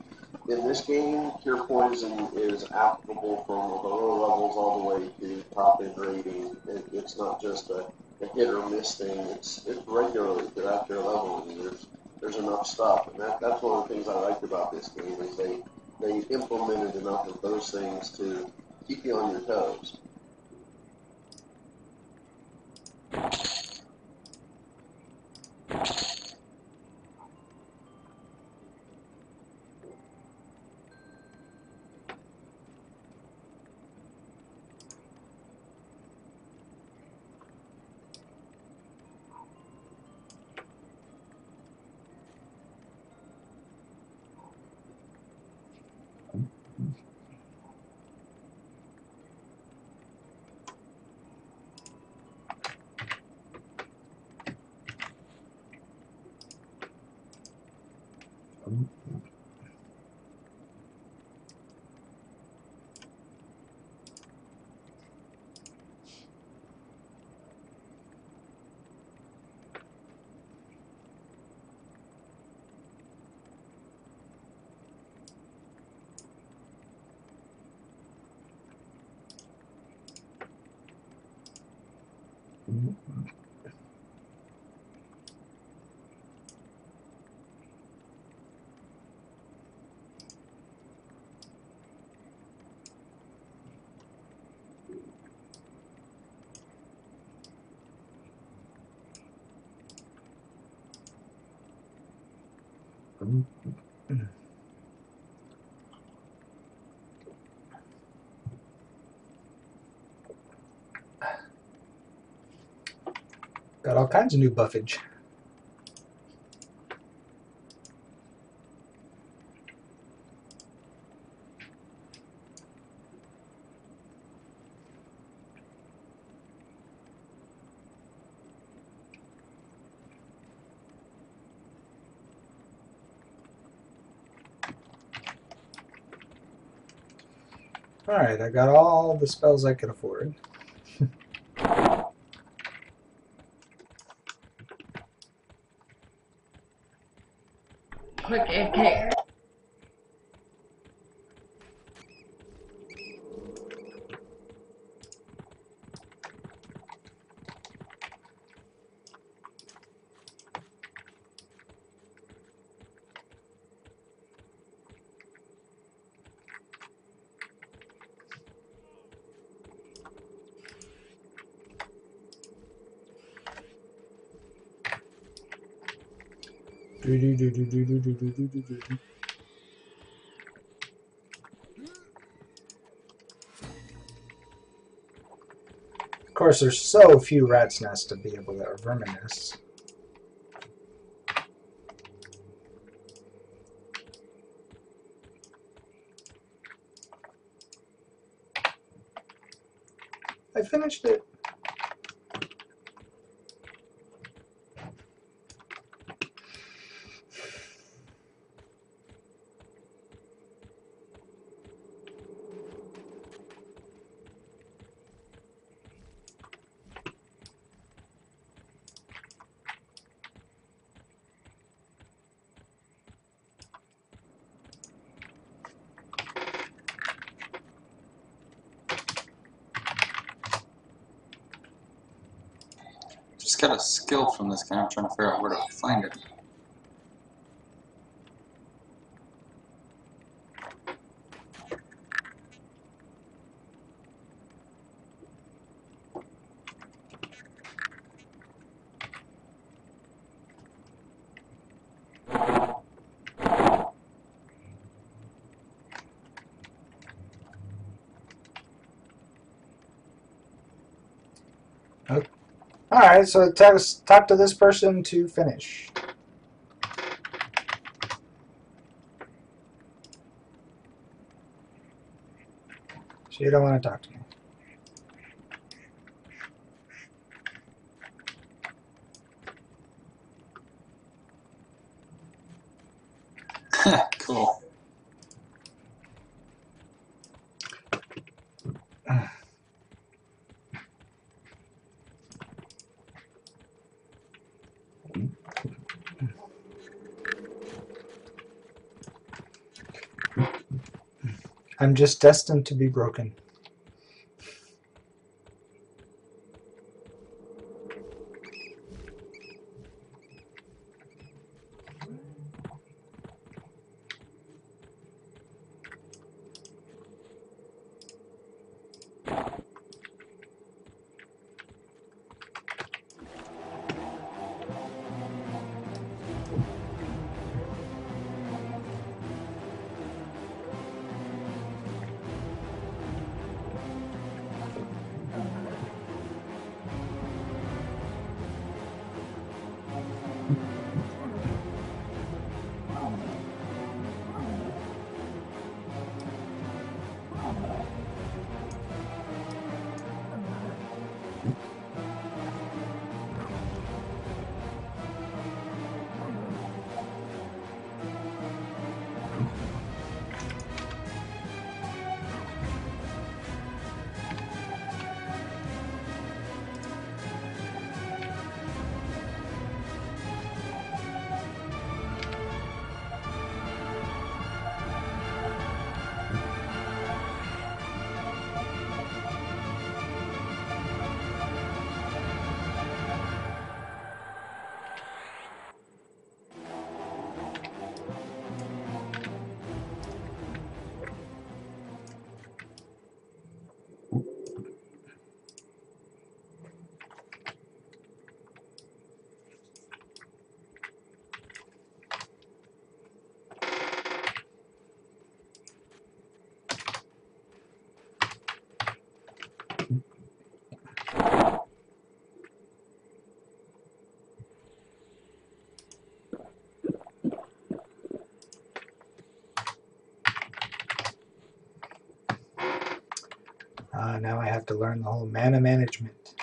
in this game, Cure Poison is applicable from the lower levels all the way to top end rating. It's not just a hit or miss thing. It's regularly throughout your level, and there's enough stuff. And that's one of the things I liked about this game is they implemented enough of those things to keep you on your toes. Got all kinds of new buffage. Alright, I got all the spells I could afford. Quick AFK. Of course, there's so few rat's nests to be able to, or vermin nests. I finished it. Just got a skill from this guy. I'm trying to figure out where to find it. Alright, so talk to this person to finish. So you don't want to talk to me. Cool. I'm just destined to be broken. now I have to learn the whole mana management.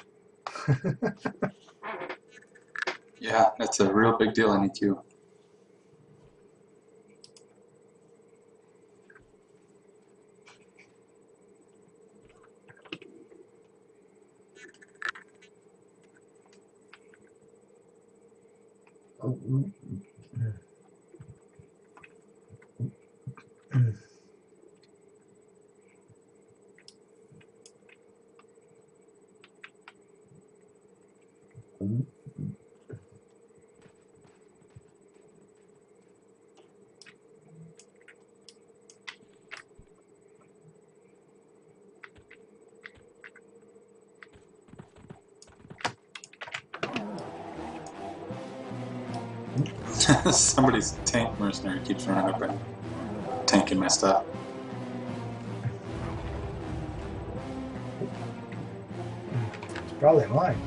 Yeah, that's a real big deal in EQ. Somebody's tank mercenary keeps running up and tanking my stuff. It's probably mine.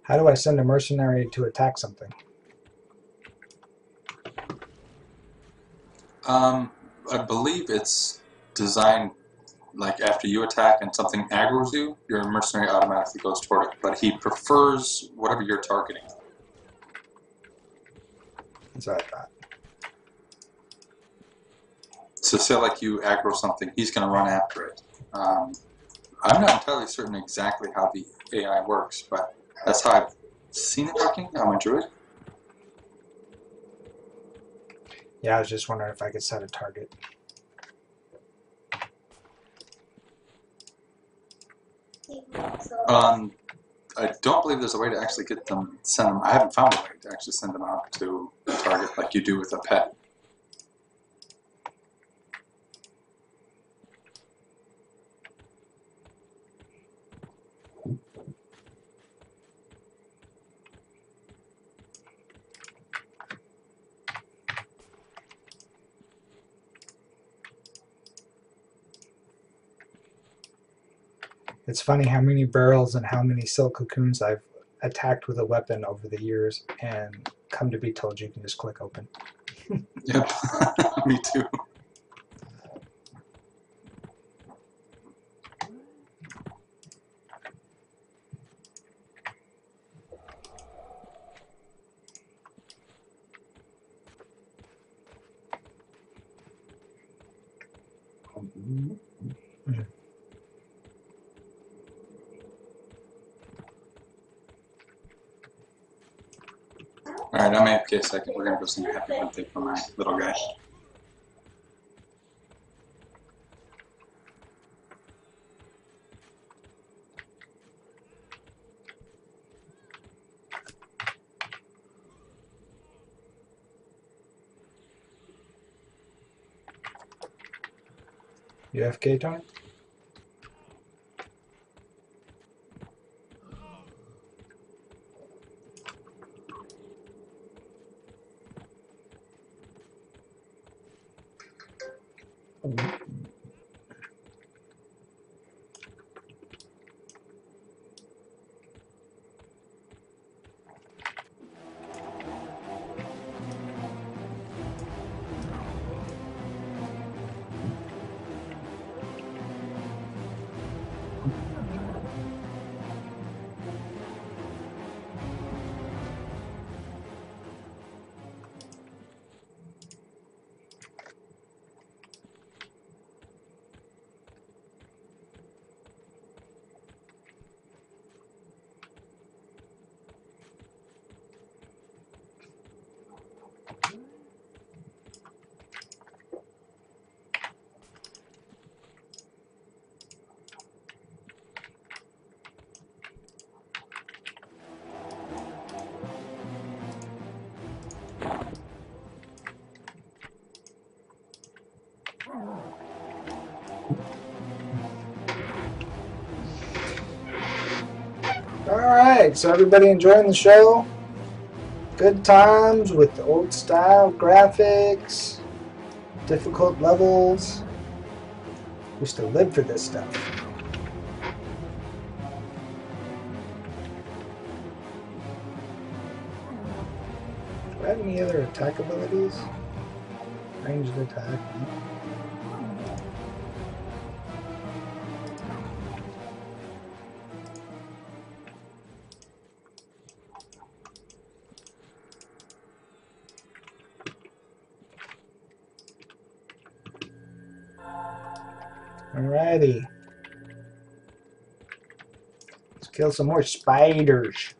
How do I send a mercenary to attack something? I believe it's designed like after you attack and something aggroes you, your mercenary automatically goes toward it. But he prefers whatever you're targeting. That's what I thought. So say like you aggro something, he's going to run after it. I'm not entirely certain exactly how the AI works, but that's how I've seen it working. I'm a druid. Yeah, I was just wondering if I could set a target. I don't believe there's a way to actually get them, send them. I haven't found a way to actually send them out to a target like you do with a pet. It's funny how many barrels and how many silk cocoons I've attacked with a weapon over the years and come to be told you can just click open. Yep, me too. Alright, I'm AFK a second. We're going to go sing a happy birthday for my little guy. You FK, Tony? Alright, so everybody enjoying the show? Good times with the old style graphics, difficult levels. Used to live for this stuff. Do I have any other attack abilities? Ranged attack. Alrighty. Let's kill some more spiders.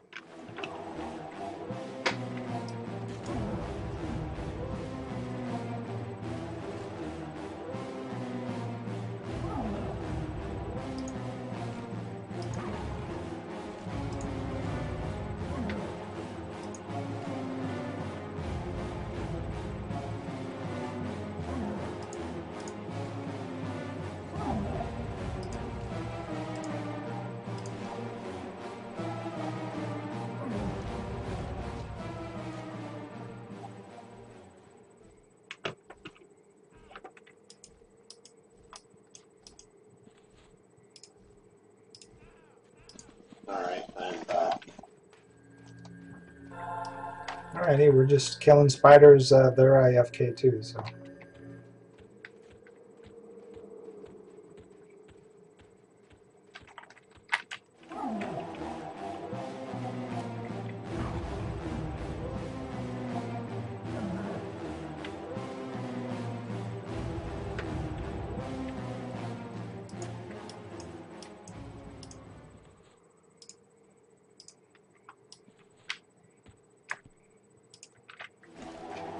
Alright, I'm back. Alrighty, we're just killing spiders. They're IFK too, so.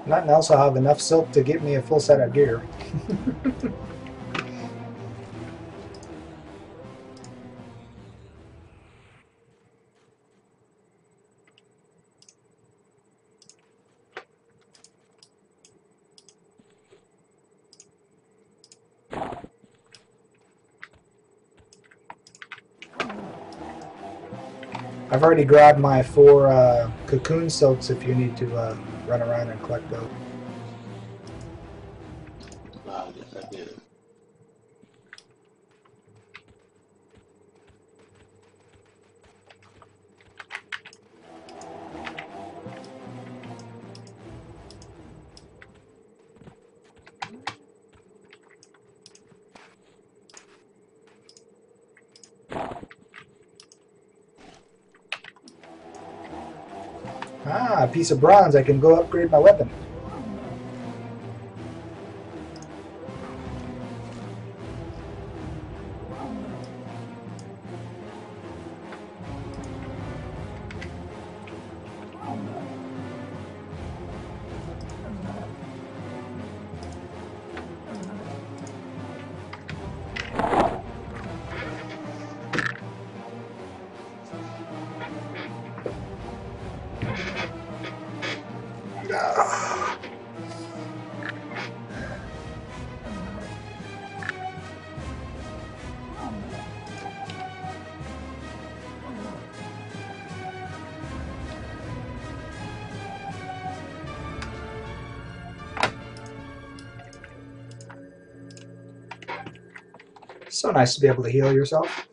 Nothing else, I'll have enough silk to get me a full set of gear. I've already grabbed my 4 cocoon silks if you need to run around and collect those. I guess I did. Ah, a piece of bronze. I can go upgrade my weapon. So nice to be able to heal yourself.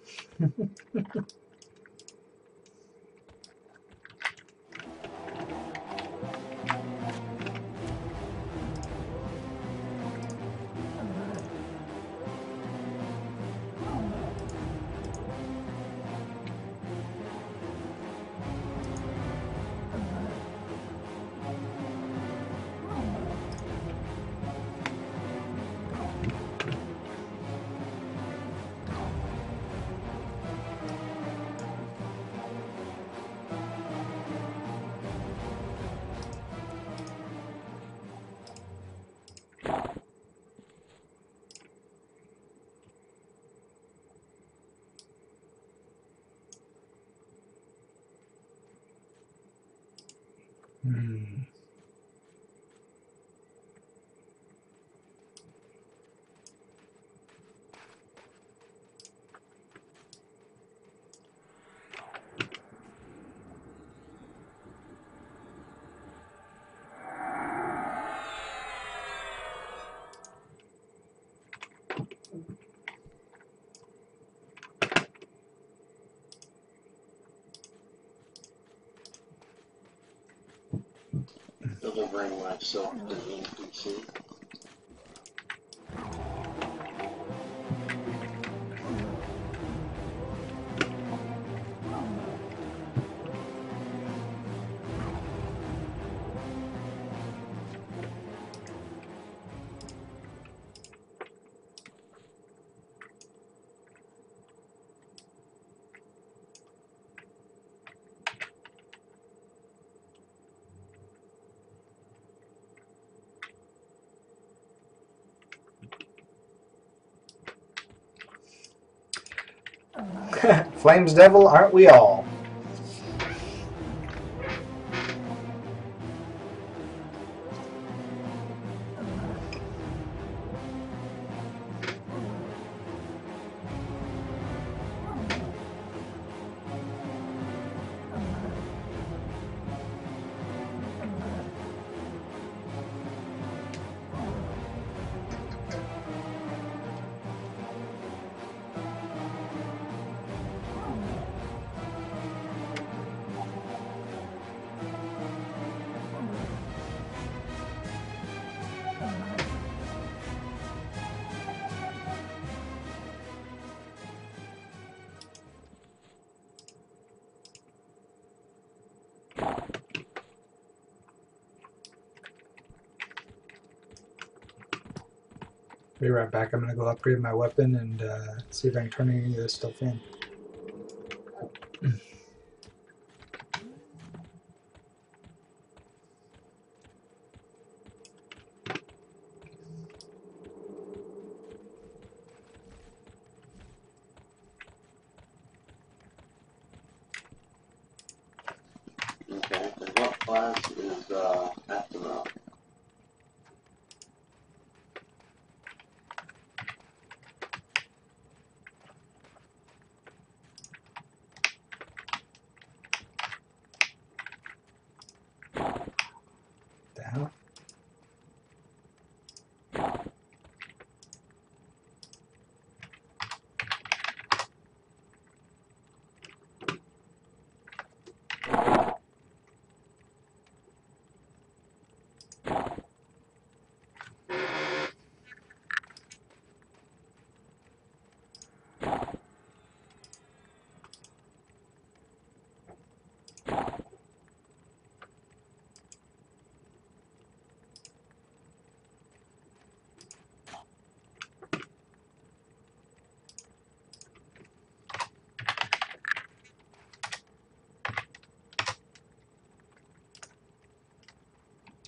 delivering myself to the NPC. Flames Devil, aren't we all? Be right back. I'm going to go upgrade my weapon and see if I can turn any of this stuff in. Okay, and what class is Astronaut? Down.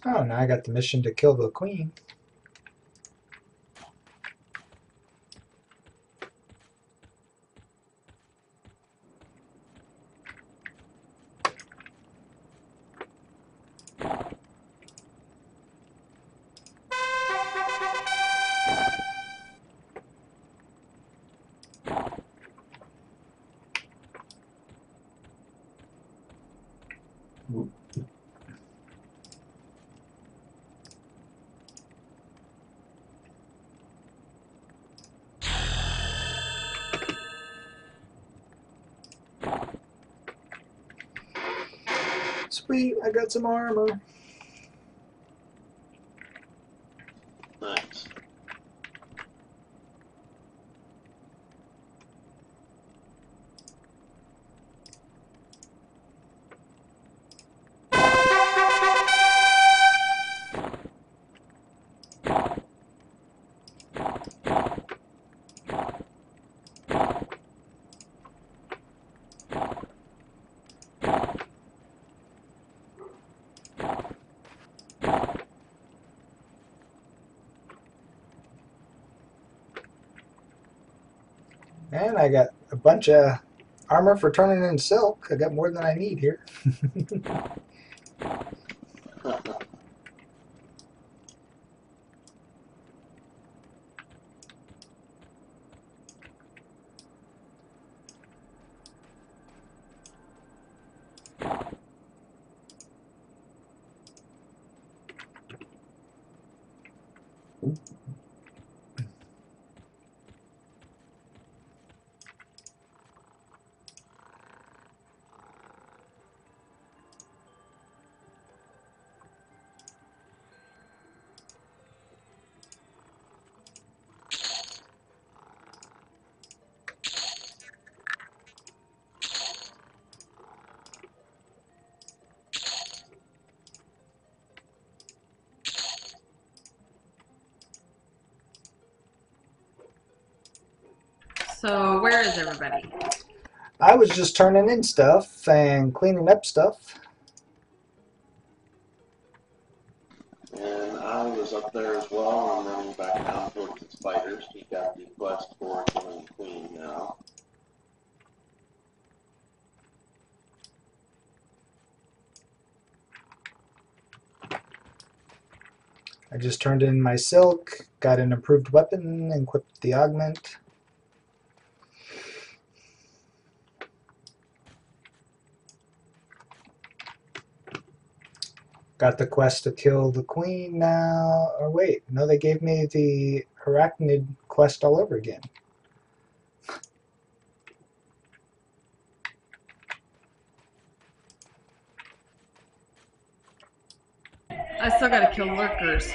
Oh, now I got the mission to kill the queen. Sweet, I got some armor. Nice. And I got a bunch of armor for turning in silk. I got more than I need here. So where is everybody? I was just turning in stuff and cleaning up stuff. And I was up there as well. I'm running back down towards the spiders. He got the quest for killing the queen now. I just turned in my silk, got an improved weapon, and equipped the augment. Got the quest to kill the queen now. Or wait, no, they gave me the arachnid quest all over again. I still gotta kill lurkers.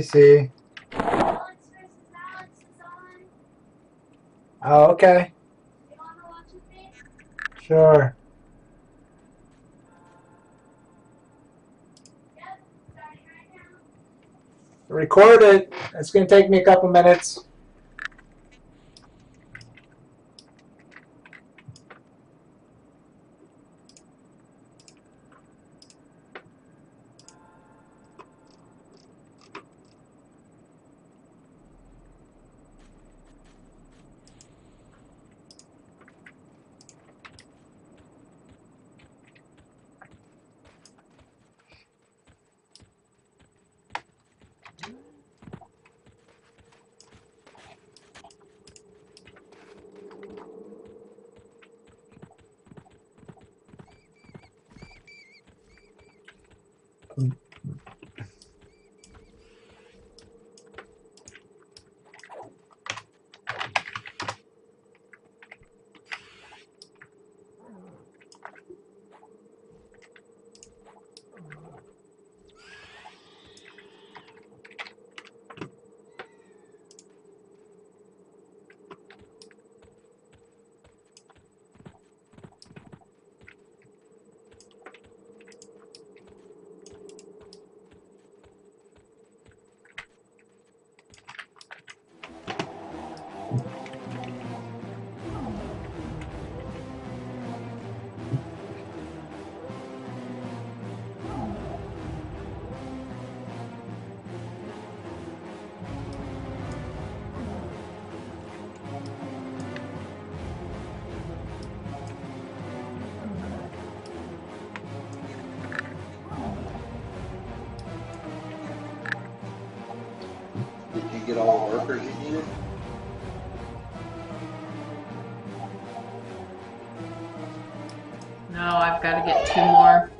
See. Alex versus Alex is on. Oh, okay. You want to watch with me? Sure. Yep, starting right now. Record it. It's going to take me a couple minutes. Did you get all the workers you needed? No, I've got to get 2 more.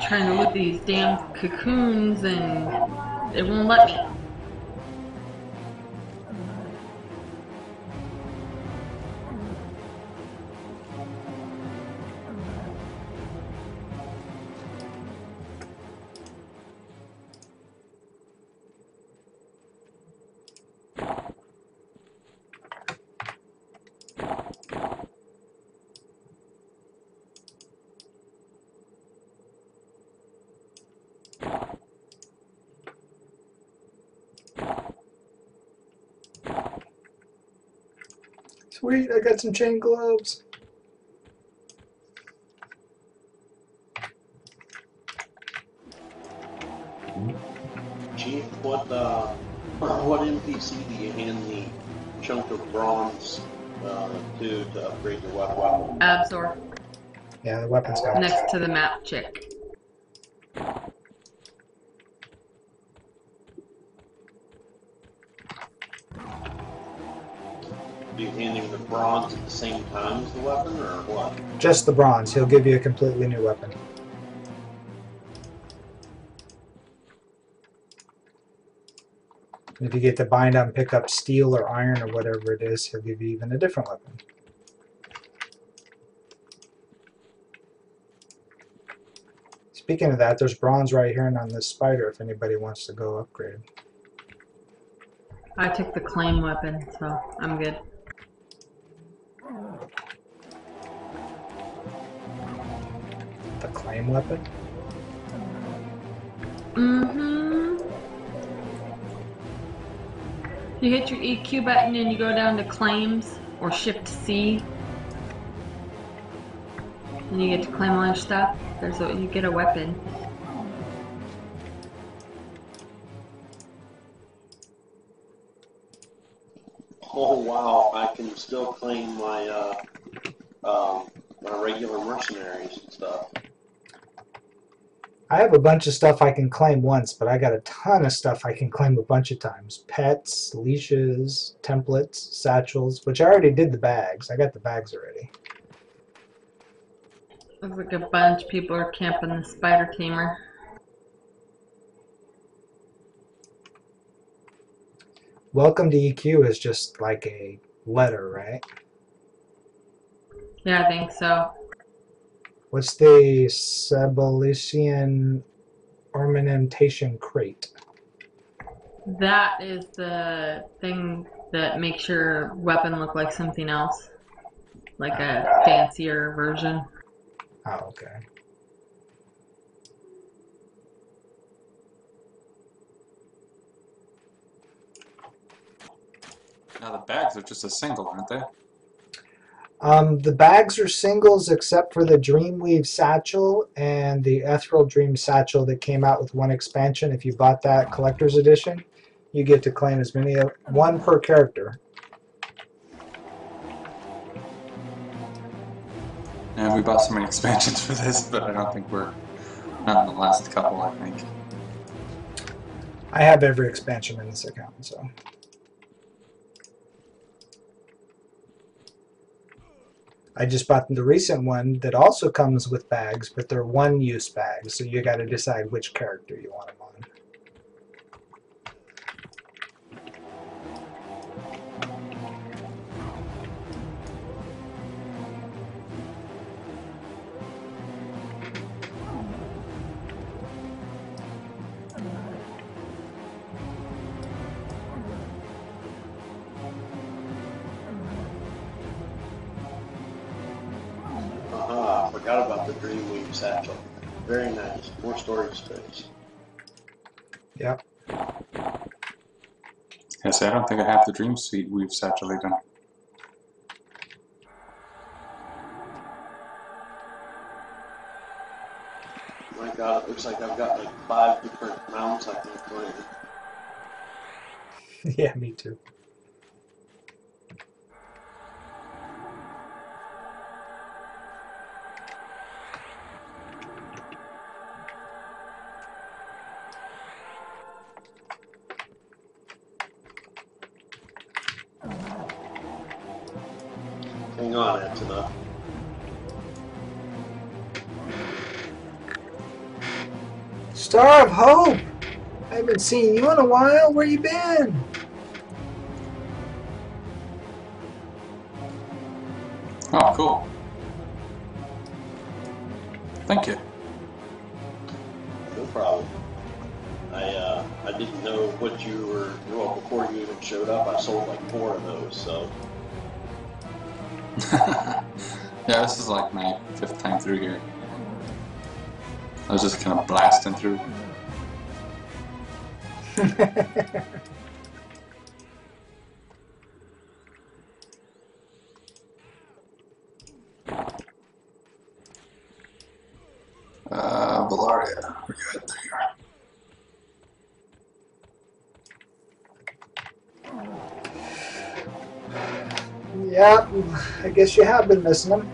trying to loot these damn cocoons and it won't let me. Sweet, I got some chain gloves. Chief, what NPC do you hand the chunk of bronze to upgrade your weapon? Absor, Yeah, the weapons guy. next to the map chick. Do you hand him the bronze at the same time as the weapon, or what? Just the bronze. He'll give you a completely new weapon. If you get to bind on, pick up steel or iron or whatever it is, he'll give you even a different weapon. Speaking of that, there's bronze right here and on this spider if anybody wants to go upgrade. I took the claim weapon, so I'm good. The claim weapon? Mm-hmm. You hit your EQ button and you go down to claims or shift C. And you get to claim all your stuff. You get a weapon. Oh wow, I can still claim my my regular mercenaries and stuff. I have a bunch of stuff I can claim once, but I got a ton of stuff I can claim a bunch of times. Pets, leashes, templates, satchels, which I already did the bags. I got the bags already. Looks like a bunch of people are camping the spider tamer. Welcome to EQ is just like a letter, right? Yeah, I think so. What's the Sabelician ornamentation crate? That is the thing that makes your weapon look like something else. Like a fancier version. Oh, okay. Now the bags are just a single, aren't they? The bags are singles except for the Dreamweave satchel and the Ethereal Dream satchel that came out with one expansion. If you bought that collector's edition, you get to claim as many, one per character. And we bought so many expansions for this, but I don't think we're not in the last couple, I think. I have every expansion in this account, so. I just bought the recent one that also comes with bags, but they're one-use bags, so you got to decide which character you want them on. Aha, I forgot about the Dreamweave satchel. Very nice. More storage space. Yep. Yes, I don't think I have the Dream Suite we've satchel even. My god, it looks like I've got like 5 different mounts I can claim. Yeah, me too. Hang on, that's enough. Star of Hope! I haven't seen you in a while. Where you been? Oh, cool. Thank you. No problem. I didn't know what you were. Well, before you even showed up, I sold like 4 of those. So Yeah, this is like my 5th time through here. I was just kind of blasting through. Valaria, we're good there. Yeah, I guess you have been missing them.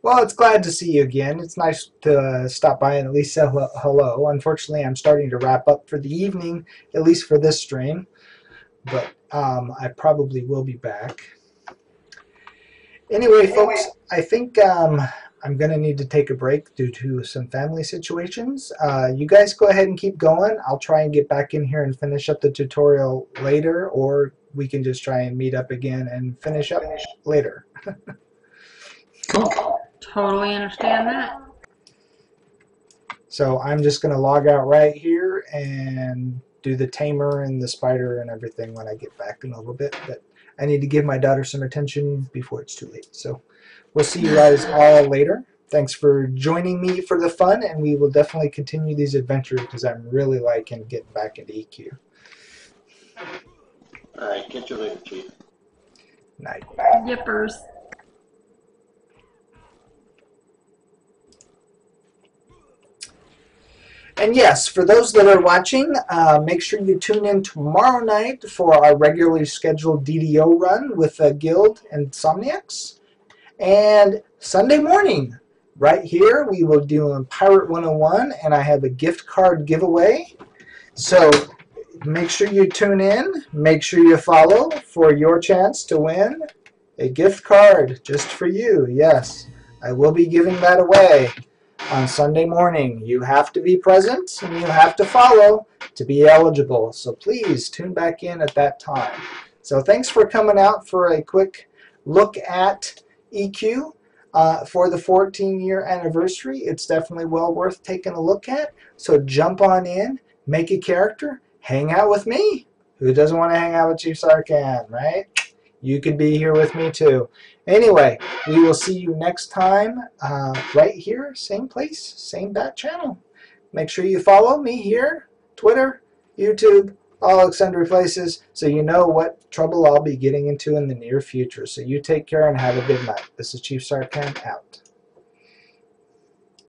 Well, it's glad to see you again. It's nice to stop by and at least say hello. Unfortunately, I'm starting to wrap up for the evening, at least for this stream. But I probably will be back. Anyway, folks, I think I'm going to need to take a break due to some family situations. You guys go ahead and keep going. I'll try and get back in here and finish up the tutorial later, or we can just try and meet up again and finish up later. Cool. Totally understand that. So I'm just going to log out right here and do the tamer and the spider and everything when I get back in a little bit. But I need to give my daughter some attention before it's too late. So we'll see you guys all later. Thanks for joining me for the fun, and we will definitely continue these adventures because I'm really liking getting back into EQ. all right, catch you later, Chief. Night. Yippers. And yes, for those that are watching, make sure you tune in tomorrow night for our regularly scheduled DDO run with Guild and Somniacs. And Sunday morning, right here, we will do Pirate 101, and I have a gift card giveaway. So make sure you tune in, make sure you follow for your chance to win a gift card just for you. Yes, I will be giving that away on Sunday morning. You have to be present and you have to follow to be eligible. So please tune back in at that time. So thanks for coming out for a quick look at EQ for the 14-year anniversary. It's definitely well worth taking a look at. So jump on in, make a character, hang out with me. Who doesn't want to hang out with Chief Sarkhan, right? You could be here with me too. Anyway, we will see you next time right here, same place, same bat channel. Make sure you follow me here, Twitter, YouTube, all sundry places, so you know what trouble I'll be getting into in the near future. So you take care and have a good night. This is Chief Sarkhan out.